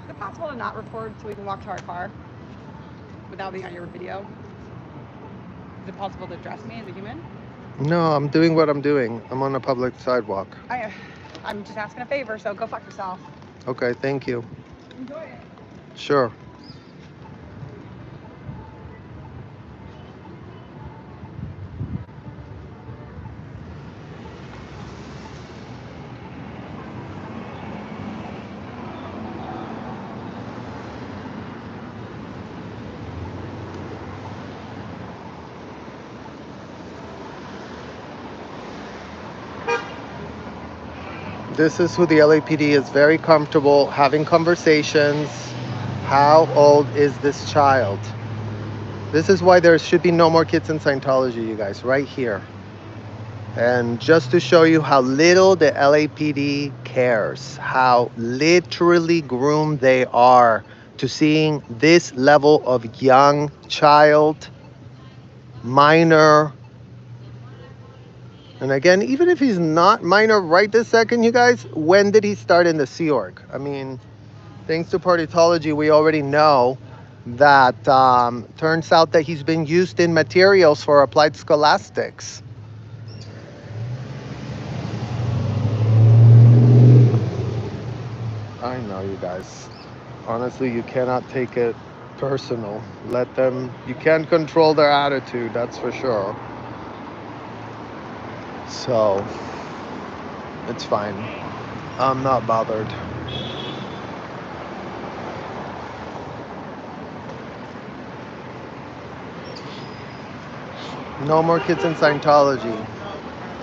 Is it possible to not record so we can walk to our car without being on your video? Is it possible to address me as a human? No, I'm doing what I'm doing. I'm on a public sidewalk. I'm just asking a favor, so go fuck yourself. Okay, thank you. Enjoy it. Sure. This is who the LAPD is very comfortable having conversations. How old is this child? This is why there should be no more kids in Scientology, you guys, right here. And just to show you how little the LAPD cares, how literally groomed they are to seeing this level of young child, minor. And again, even if he's not minor right this second, you guys, when did he start in the Sea Org? I mean, thanks to Partitology, we already know that turns out that he's been used in materials for applied scholastics. I know, you guys. Honestly, you cannot take it personal. Let them, you can't control their attitude, that's for sure. So, it's fine. I'm not bothered. No more kids in Scientology.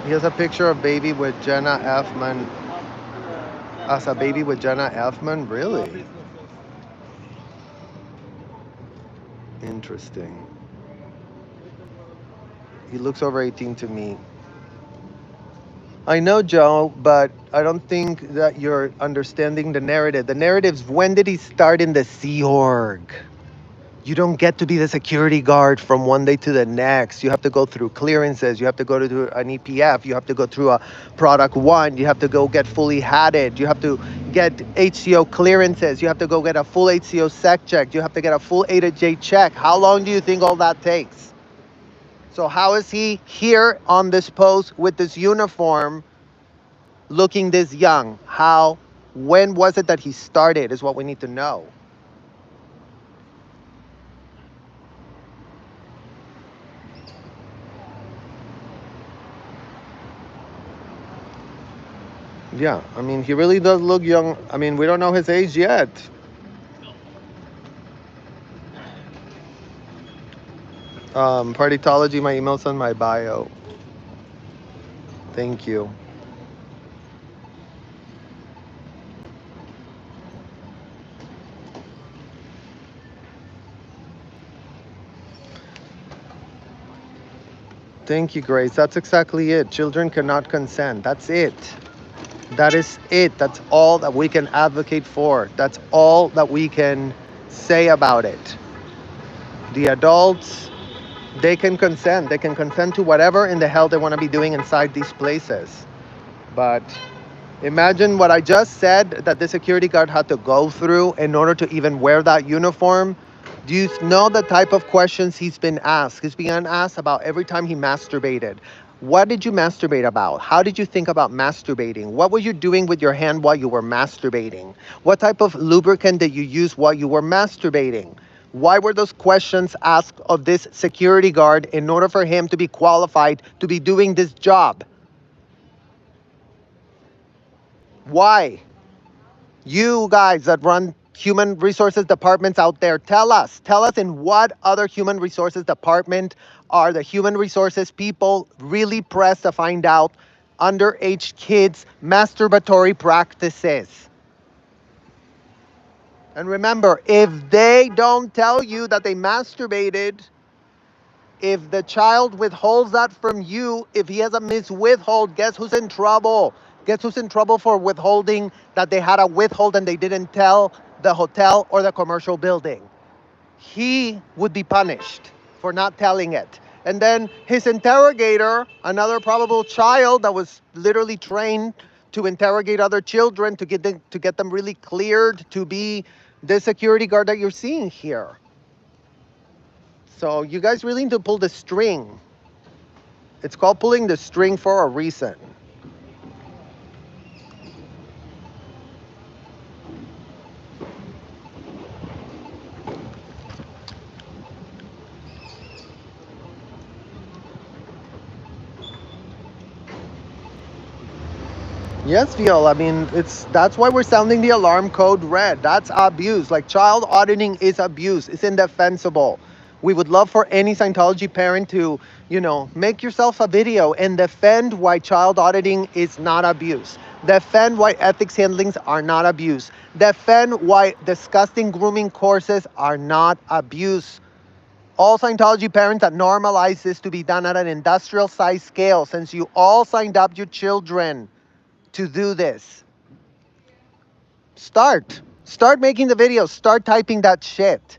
He has a picture of baby with Jenna Elfman. As a baby with Jenna Elfman? Really? Interesting. He looks over 18 to me. I know, Joe, but I don't think that you're understanding the narrative. The narrative's when did he start in the Sea Org? You don't get to be the security guard from one day to the next. You have to go through clearances. You have to go to an EPF. You have to go through a product one. You have to go get fully hatted. You have to get HCO clearances. You have to go get a full HCO sec check. You have to get a full A to J check. How long do you think all that takes? So how is he here on this post with this uniform looking this young? How, when was it that he started is what we need to know. Yeah, I mean, he really does look young. I mean, we don't know his age yet. Partitology, my email's on my bio. Thank you. Thank you, Grace. That's exactly it. Children cannot consent. That's it. That is it. That's all that we can advocate for. That's all that we can say about it. The adults, they can consent. They can consent to whatever in the hell they want to be doing inside these places. But imagine what I just said that the security guard had to go through in order to even wear that uniform. Do you know the type of questions he's been asked? He's been asked about every time he masturbated. What did you masturbate about? How did you think about masturbating? What were you doing with your hand while you were masturbating? What type of lubricant did you use while you were masturbating? Why were those questions asked of this security guard in order for him to be qualified to be doing this job? Why? You guys that run human resources departments out there, tell us in what other human resources department are the human resources people really pressed to find out underage kids masturbatory practices. And remember, if they don't tell you that they masturbated, if the child withholds that from you, if he has a miswithhold, guess who's in trouble? Guess who's in trouble for withholding that they had a withhold and they didn't tell the hotel or the commercial building? He would be punished for not telling it. And then his interrogator, another probable child that was literally trained to interrogate other children to get them really cleared to be the security guard that you're seeing here. So you guys really need to pull the string. It's called pulling the string for a reason. Yes, Viola. I mean, that's why we're sounding the alarm code red. That's abuse. Like child auditing is abuse. It's indefensible. We would love for any Scientology parent to, make yourself a video and defend why child auditing is not abuse. Defend why ethics handlings are not abuse. Defend why disgusting grooming courses are not abuse. All Scientology parents that normalize this to be done at an industrial size scale, since you all signed up your children to do this. Start making the videos. Start typing that shit.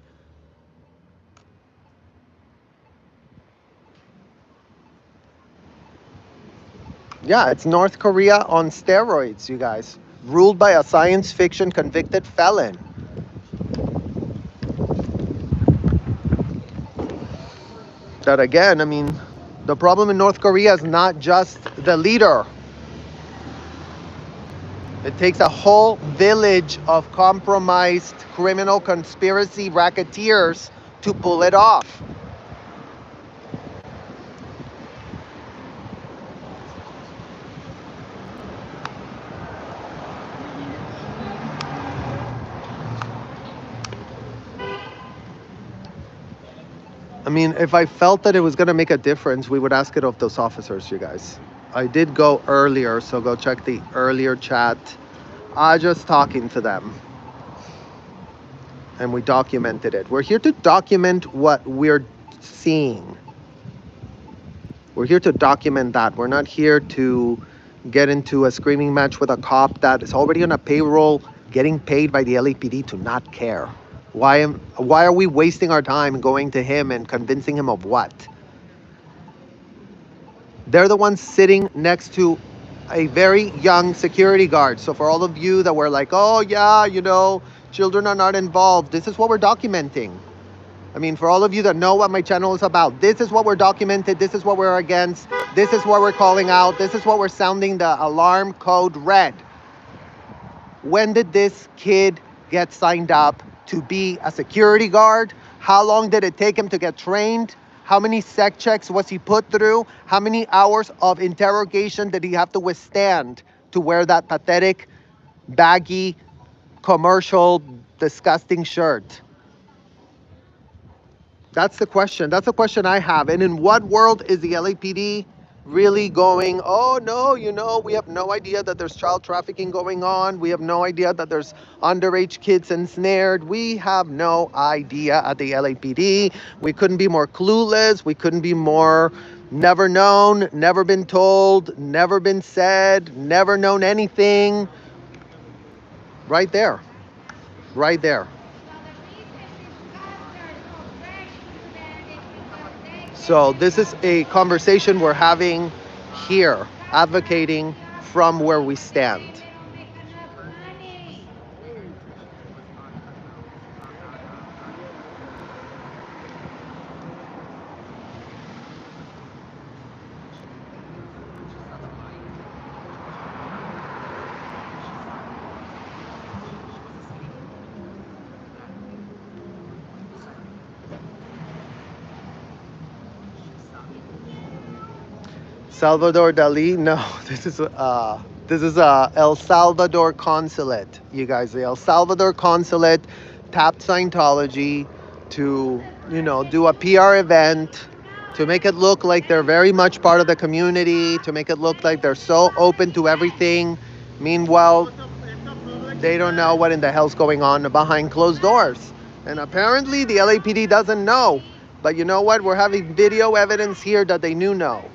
Yeah, it's North Korea on steroids, you guys. Ruled by a science fiction convicted felon. That again, I mean, the problem in North Korea is not just the leader. It takes a whole village of compromised criminal conspiracy racketeers to pull it off. I mean, if I felt that it was going to make a difference, we would ask it of those officers, you guys. I did go earlier, so go check the earlier chat. I just talking to them. And we documented it. We're here to document what we're seeing. We're here to document that. We're not here to get into a screaming match with a cop that is already on a payroll getting paid by the LAPD to not care. Why are we wasting our time going to him and convincing him of what? They're the ones sitting next to a very young security guard. So for all of you that were like, oh yeah, you know, children are not involved, this is what we're documenting. I mean, for all of you that know what my channel is about, this is what we're documented, this is what we're against, this is what we're calling out, this is what we're sounding the alarm code red. When did this kid get signed up to be a security guard? How long did it take him to get trained? How many sec checks was he put through? How many hours of interrogation did he have to withstand to wear that pathetic, baggy, commercial, disgusting shirt? That's the question. That's the question I have. And in what world is the LAPD really going, oh no, you know, we have no idea that there's child trafficking going on. We have no idea that there's underage kids ensnared. We have no idea at the LAPD. We couldn't be more clueless. We couldn't be more never known, never been told, never been said, never known anything. Right there. Right there. So this is a conversation we're having here, advocating from where we stand. Salvador Dali? No, this is El Salvador consulate. You guys, the El Salvador consulate tapped Scientology to, you know, do a PR event to make it look like they're very much part of the community, to make it look like they're so open to everything. Meanwhile, they don't know what in the hell's going on behind closed doors. And apparently the LAPD doesn't know. But you know what? We're having video evidence here that they knew know.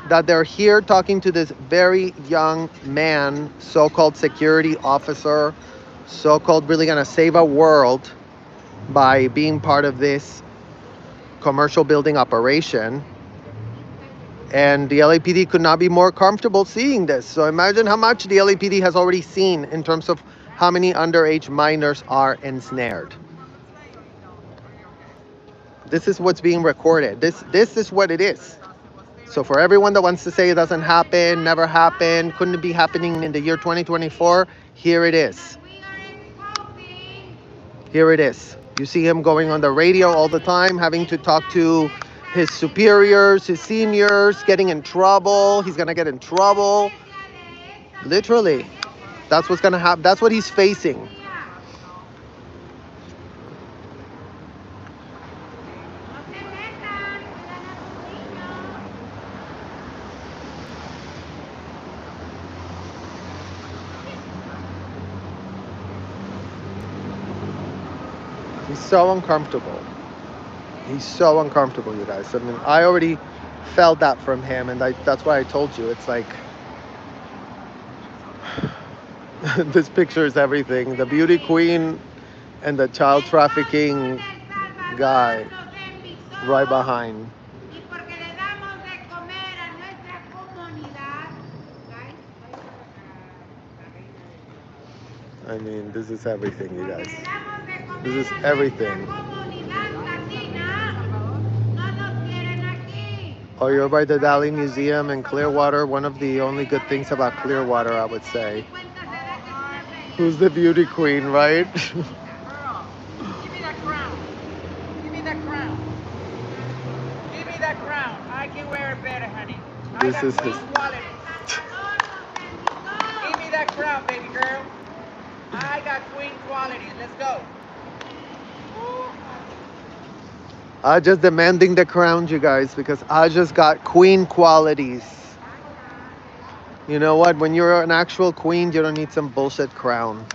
That they're here talking to this very young man, so-called security officer, so-called really gonna save our world by being part of this commercial building operation. And the LAPD could not be more comfortable seeing this. So imagine how much the LAPD has already seen in terms of how many underage minors are ensnared. This is what's being recorded. This is what it is. So for everyone that wants to say it doesn't happen, never happened, couldn't be happening in the year 2024, here it is. Here it is. You see him going on the radio all the time, having to talk to his superiors, his seniors, getting in trouble. He's going to get in trouble. Literally. That's what's going to happen. That's what he's facing. He's so uncomfortable. He's so uncomfortable, you guys. I mean, I already felt that from him, and that's why I told you. It's like this picture is everything. The beauty queen and the child trafficking guy right behind. Y porque le damos de comer a nuestra comunidad. Guys, I mean, this is everything, you porque guys. le damos de comer This is a nuestra everything. comunidad latina. No nos quieren aquí. Oh, you're by the Dali Museum in Clearwater. One of the only good things about Clearwater, I would say. Who's the beauty queen, right? Girl, give me that crown. Give me that crown. Give me that crown. I can wear it better, honey. I This got is queen his. qualities. Give me that crown, baby girl. I got queen qualities. Let's go. I just demanding the crown, you guys, because I just got queen qualities. You know what? When you're an actual queen, you don't need some bullshit crown.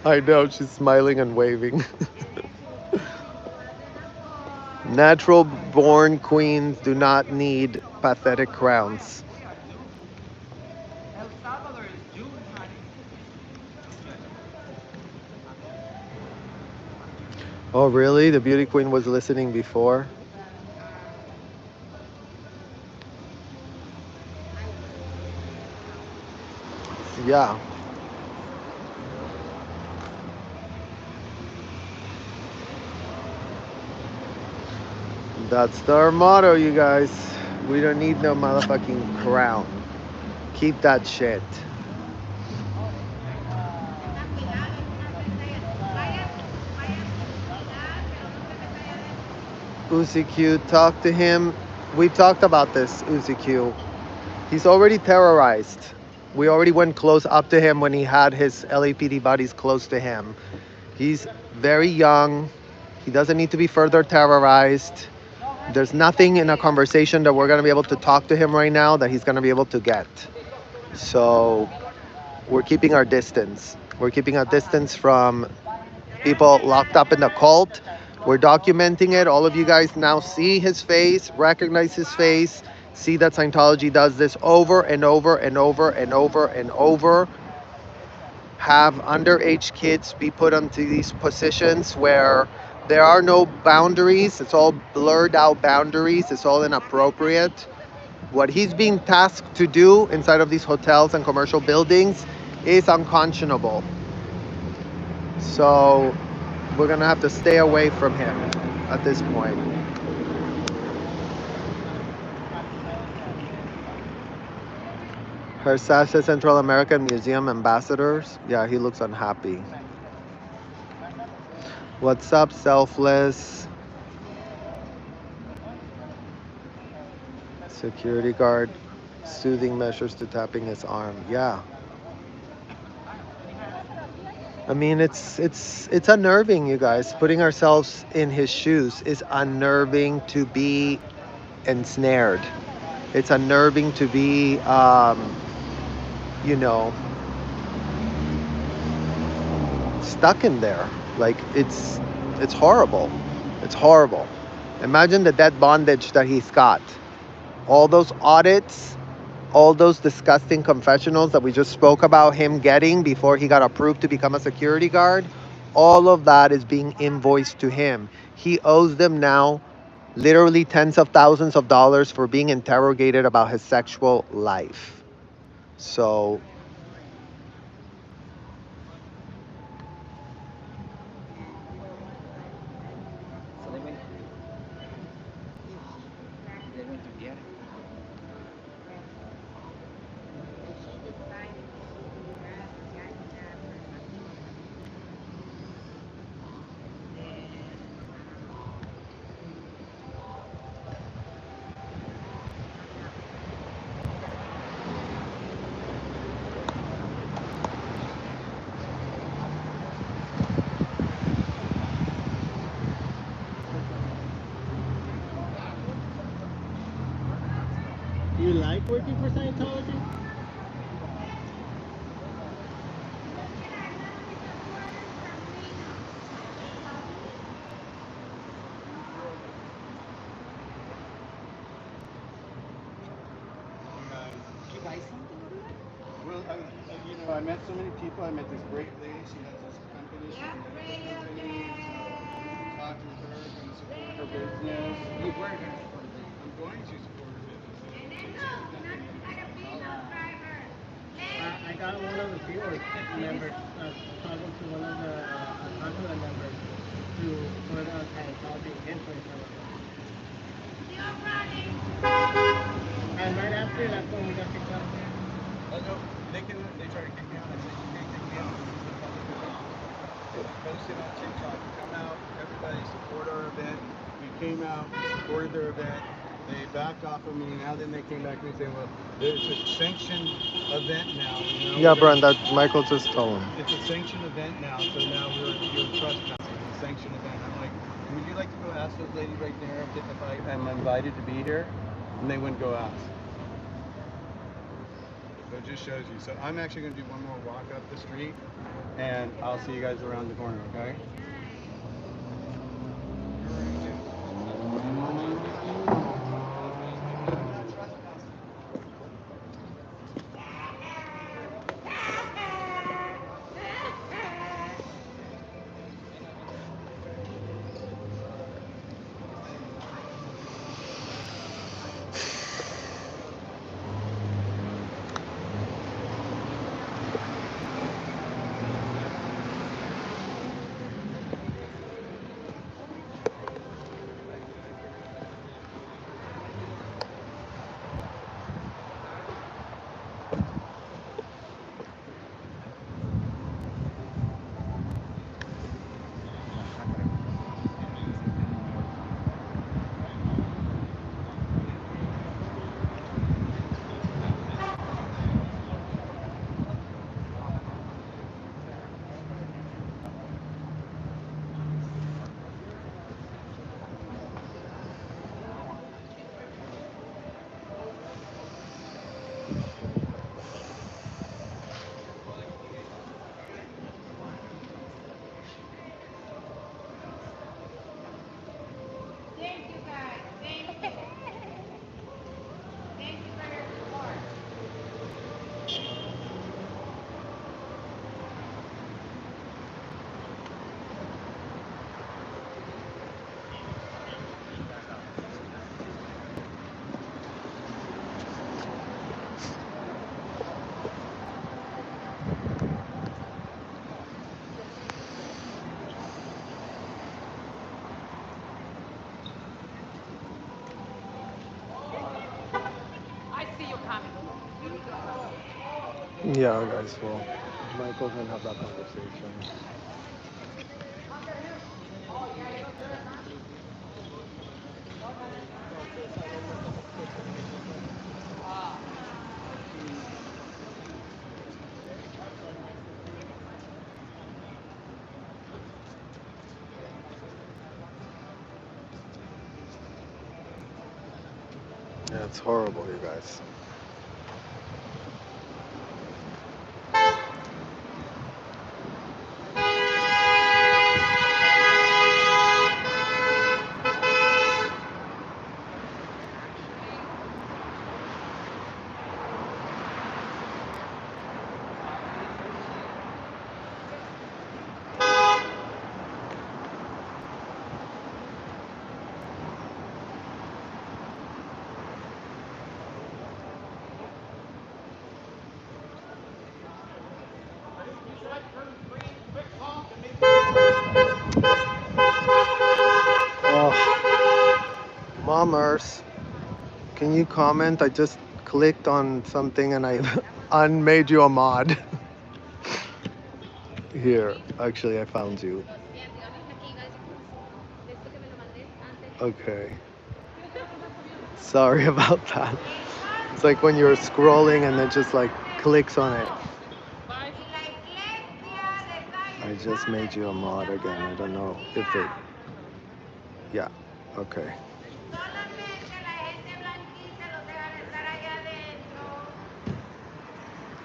I know, she's smiling and waving. Natural born queens do not need pathetic crowns. El Salvador is June, honey. Oh, really? The beauty queen was listening before? Yeah. That's our motto, you guys. We don't need no motherfucking crown. Keep that shit. Uzi Q, talk to him. We talked about this, Uzi Q. He's already terrorized. We already went close up to him when he had his LAPD buddies close to him. He's very young. He doesn't need to be further terrorized. There's nothing in a conversation that we're going to be able to talk to him right now that he's going to be able to get. So we're keeping our distance. We're keeping a distance from people locked up in the cult. We're documenting it. All of you guys now see his face, recognize his face, see that Scientology does this over and over and over and over and over. Have underage kids be put into these positions where there are no boundaries. It's all blurred out boundaries. It's all inappropriate. What he's being tasked to do inside of these hotels and commercial buildings is unconscionable. So we're gonna have to stay away from him at this point. Her Sasha Central American Museum ambassadors. Yeah, he looks unhappy. What's up, selfless? Security guard soothing measures to tapping his arm. Yeah. I mean, it's unnerving, you guys. Putting ourselves in his shoes is unnerving to be ensnared. It's unnerving to be, you know, stuck in there. Like it's horrible. It's horrible. Imagine the dead bondage that he's got. All those audits, all those disgusting confessionals that we just spoke about him getting before he got approved to become a security guard, all of that is being invoiced to him. He owes them now literally tens of thousands of dollars for being interrogated about his sexual life. So So they went to get it. You like working for Scientology? So I met so many people. I met this great lady. She has this company. She's a medical company. Talked with her. Going to support her business. You were going to support the business. I'm going to support her business. I got one of the board members talking to one of the consular members to put a Scientology influence on it. And right after, that's when we got kicked out. Oh no, they try to kick me out. I said, you can't kick me out. This is a public event. They posted on TikTok. Come out, everybody support our event. We came out, we supported their event. They backed off of me. Now then they came back to me saying, well, it's a sanctioned event now. You know, Yeah, Brenda, Michael just told him. it's a sanctioned event now, so now you're trespassing. It's a sanctioned event. I'm like, would you like to go ask those lady right there if I'm invited to be here? And they wouldn't go ask. So it just shows you. So I'm actually going to do one more walk up the street, and I'll see you guys around the corner, okay? Thank you guys. Thank you. Thank you for your support. I see you coming. Yeah, guys, well, Michael's gonna have that conversation. Yeah, it's horrible, you guys. Oh, Mammers, can you comment? I just clicked on something and I unmade you a mod. Here, actually, I found you. Okay. Sorry about that. It's like when you're scrolling and it just like clicks on it. I just made you a mod again. I don't know if it. Yeah. Okay.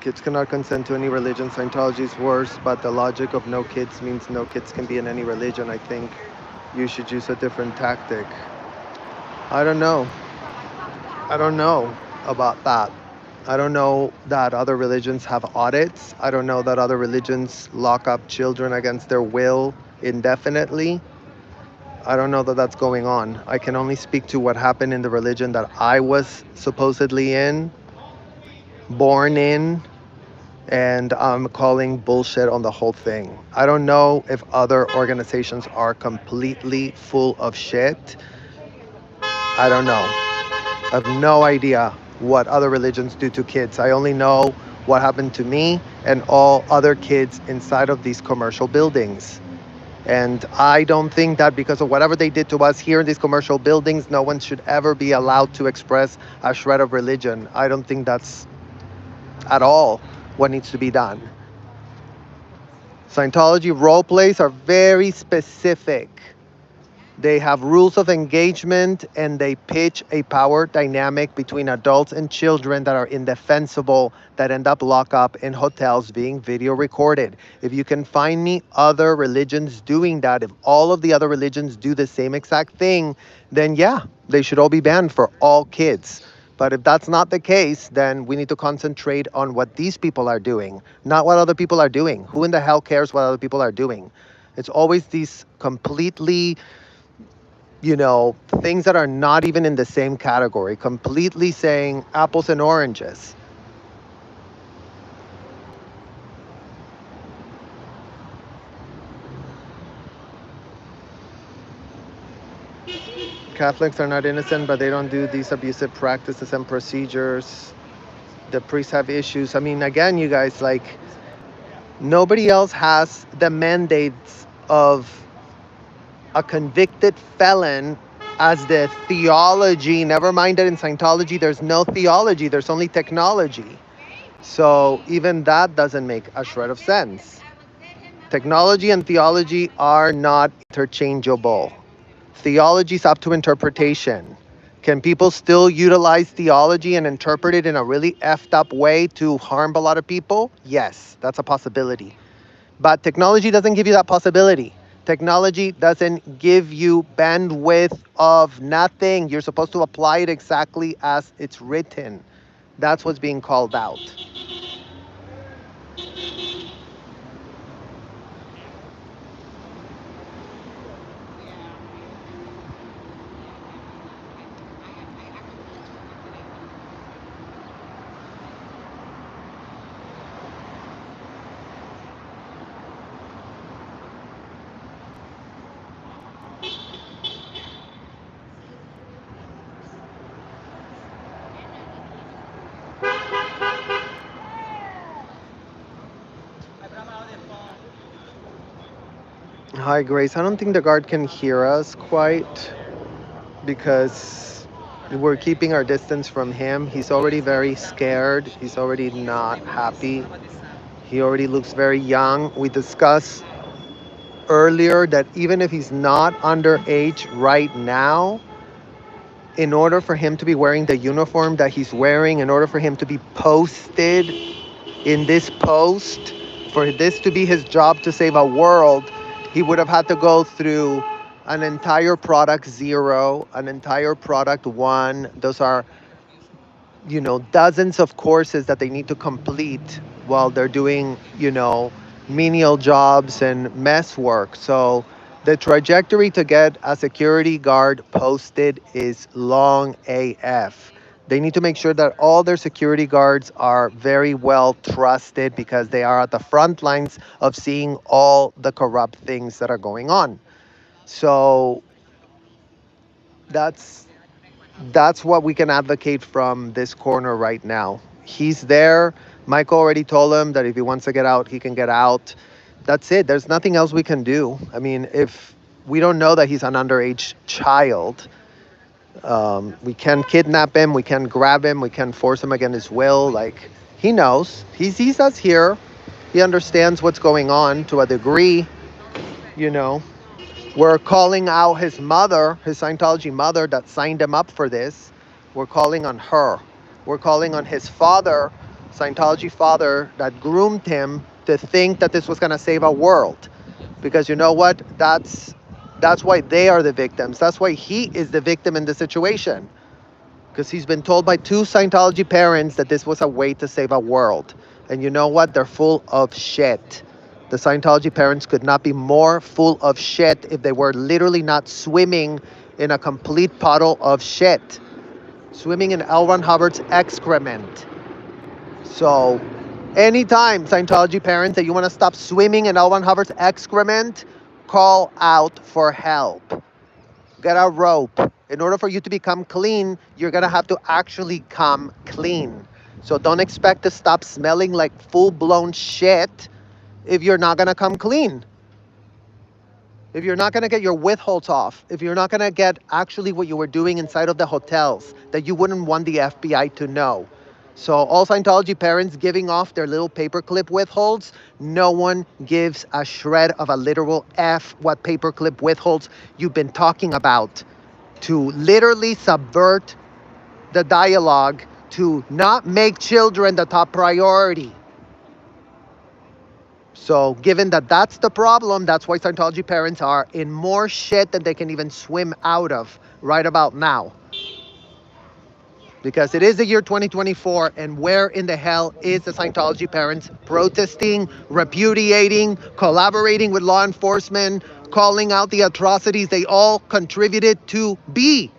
Kids cannot consent to any religion. Scientology is worse, but the logic of no kids means no kids can be in any religion. I think you should use a different tactic. I don't know. I don't know about that. I don't know that other religions have audits. I don't know that other religions lock up children against their will indefinitely. I don't know that that's going on. I can only speak to what happened in the religion that I was supposedly in, born in, and I'm calling bullshit on the whole thing. I don't know if other organizations are completely full of shit. I don't know. I have no idea what other religions do to kids. I only know what happened to me and all other kids inside of these commercial buildings. And I don't think that because of whatever they did to us here in these commercial buildings, no one should ever be allowed to express a shred of religion. I don't think that's at all what needs to be done. Scientology role plays are very specific. They have rules of engagement and they pitch a power dynamic between adults and children that are indefensible, that end up locked up in hotels being video recorded. If you can find me other religions doing that, if all of the other religions do the same exact thing, then yeah, they should all be banned for all kids. But if that's not the case, then we need to concentrate on what these people are doing, not what other people are doing. Who in the hell cares what other people are doing? It's always these completely, things that are not even in the same category, completely saying apples and oranges. Catholics are not innocent, but they don't do these abusive practices and procedures. The priests have issues. I mean, again, you guys, like, nobody else has the mandates of a convicted felon as the theology. Never mind that in Scientology, there's no theology, there's only technology. So even that doesn't make a shred of sense. Technology and theology are not interchangeable. Theology is up to interpretation. Can people still utilize theology and interpret it in a really effed up way to harm a lot of people? Yes, that's a possibility. But technology doesn't give you that possibility. Technology doesn't give you bandwidth of nothing. You're supposed to apply it exactly as it's written. That's what's being called out. Hi, Grace. I don't think the guard can hear us quite because we're keeping our distance from him. He's already very scared. He's already not happy. He already looks very young. We discussed earlier that even if he's not underage right now, in order for him to be wearing the uniform that he's wearing, in order for him to be posted in this post, for this to be his job to save a world, he would have had to go through an entire product 0, an entire product 1. Those are, dozens of courses that they need to complete while they're doing, menial jobs and mess work. So the trajectory to get a security guard posted is long AF. They need to make sure that all their security guards are very well trusted because they are at the front lines of seeing all the corrupt things that are going on. So that's that's what we can advocate from this corner right now. He's there. Michael already told him that if he wants to get out, he can get out. That's it. There's nothing else we can do. I mean, if we don't know that he's an underage child, we can kidnap him, we can grab him, we can force him against his will. Like, he knows. He sees us here. He understands what's going on to a degree, you know. We're calling out his mother, his Scientology mother that signed him up for this. We're calling on her. We're calling on his father, Scientology father, that groomed him to think that this was going to save a world. Because you know what? That's why they are the victims. That's why he is the victim in the situation. because he's been told by two Scientology parents that this was a way to save a world. And you know what? They're full of shit. The Scientology parents could not be more full of shit if they were literally not swimming in a complete puddle of shit, swimming in L. Ron Hubbard's excrement. So, anytime, Scientology parents, that you want to stop swimming in L. Ron Hubbard's excrement, call out for help. Get a rope. In order for you to become clean, you're going to have to actually come clean. So don't expect to stop smelling like full-blown shit if you're not going to come clean. If you're not going to get your withholds off, if you're not going to get actually what you were doing inside of the hotels that you wouldn't want the FBI to know. So all Scientology parents giving off their little paperclip withholds, no one gives a shred of a literal F what paperclip withholds you've been talking about, to literally subvert the dialogue, to not make children the top priority. So given that that's the problem, that's why Scientology parents are in more shit than they can even swim out of right about now. Because it is the year 2024, and where in the hell is the Scientology parents protesting, repudiating, collaborating with law enforcement, calling out the atrocities they all contributed to be?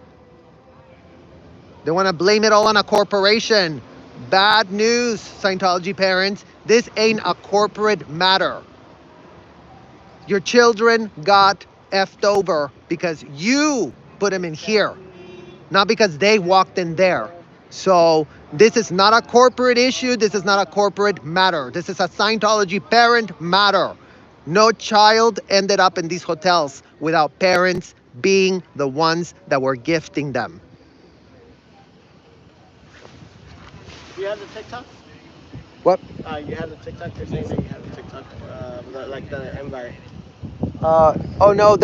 They want to blame it all on a corporation. Bad news, Scientology parents. This ain't a corporate matter. Your children got effed over because you put them in here, not because they walked in there. So this is not a corporate issue. This is not a corporate matter. This is a Scientology parent matter. No child ended up in these hotels without parents being the ones that were gifting them. You have the TikTok? What? You have the TikTok? You're saying that you have the TikTok, like the invite. Oh no,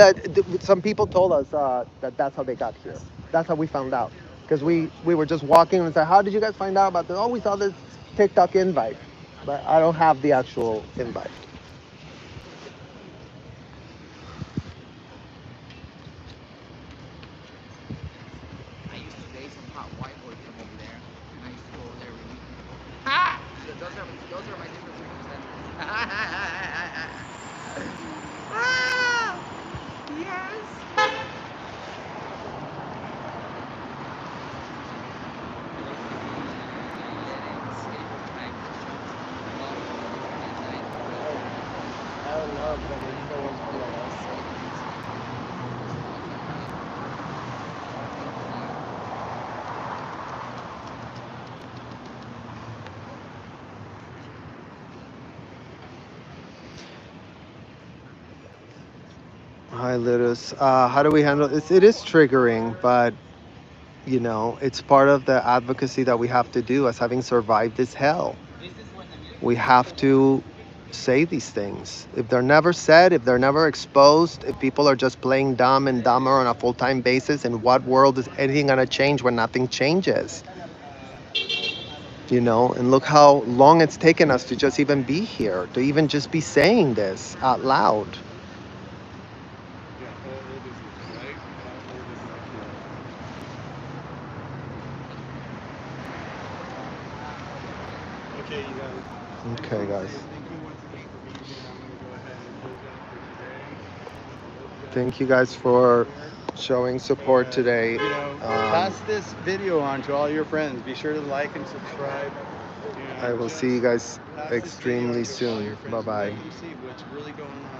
some people told us that that's how they got here. That's how we found out. Because we were just walking and said, how did you guys find out about this? Oh, we saw this TikTok invite. But I don't have the actual invite. I used to date some hot white boy from over there, and I used to go over there every weekend. Ha! Those are my different circumstances. Ah! Yes! I don't know, but it's the ones from the last. Hi, Litus. How do we handle this? It is triggering, but you know, it's part of the advocacy that we have to do as having survived this hell. We have to say these things. If they're never said, if they're never exposed, if people are just playing dumb and dumber on a full-time basis, in what world is anything going to change when nothing changes? You know, and look how long it's taken us to just even be here, to even just be saying this out loud. Okay, you guys. Okay, guys. Thank you once again for being here. I'm going to go ahead and close out for today. Thank you guys for showing support today. Pass this video on to all your friends. Be sure to like and subscribe. I will see you guys extremely soon. Bye-bye. Let them see what's really going on.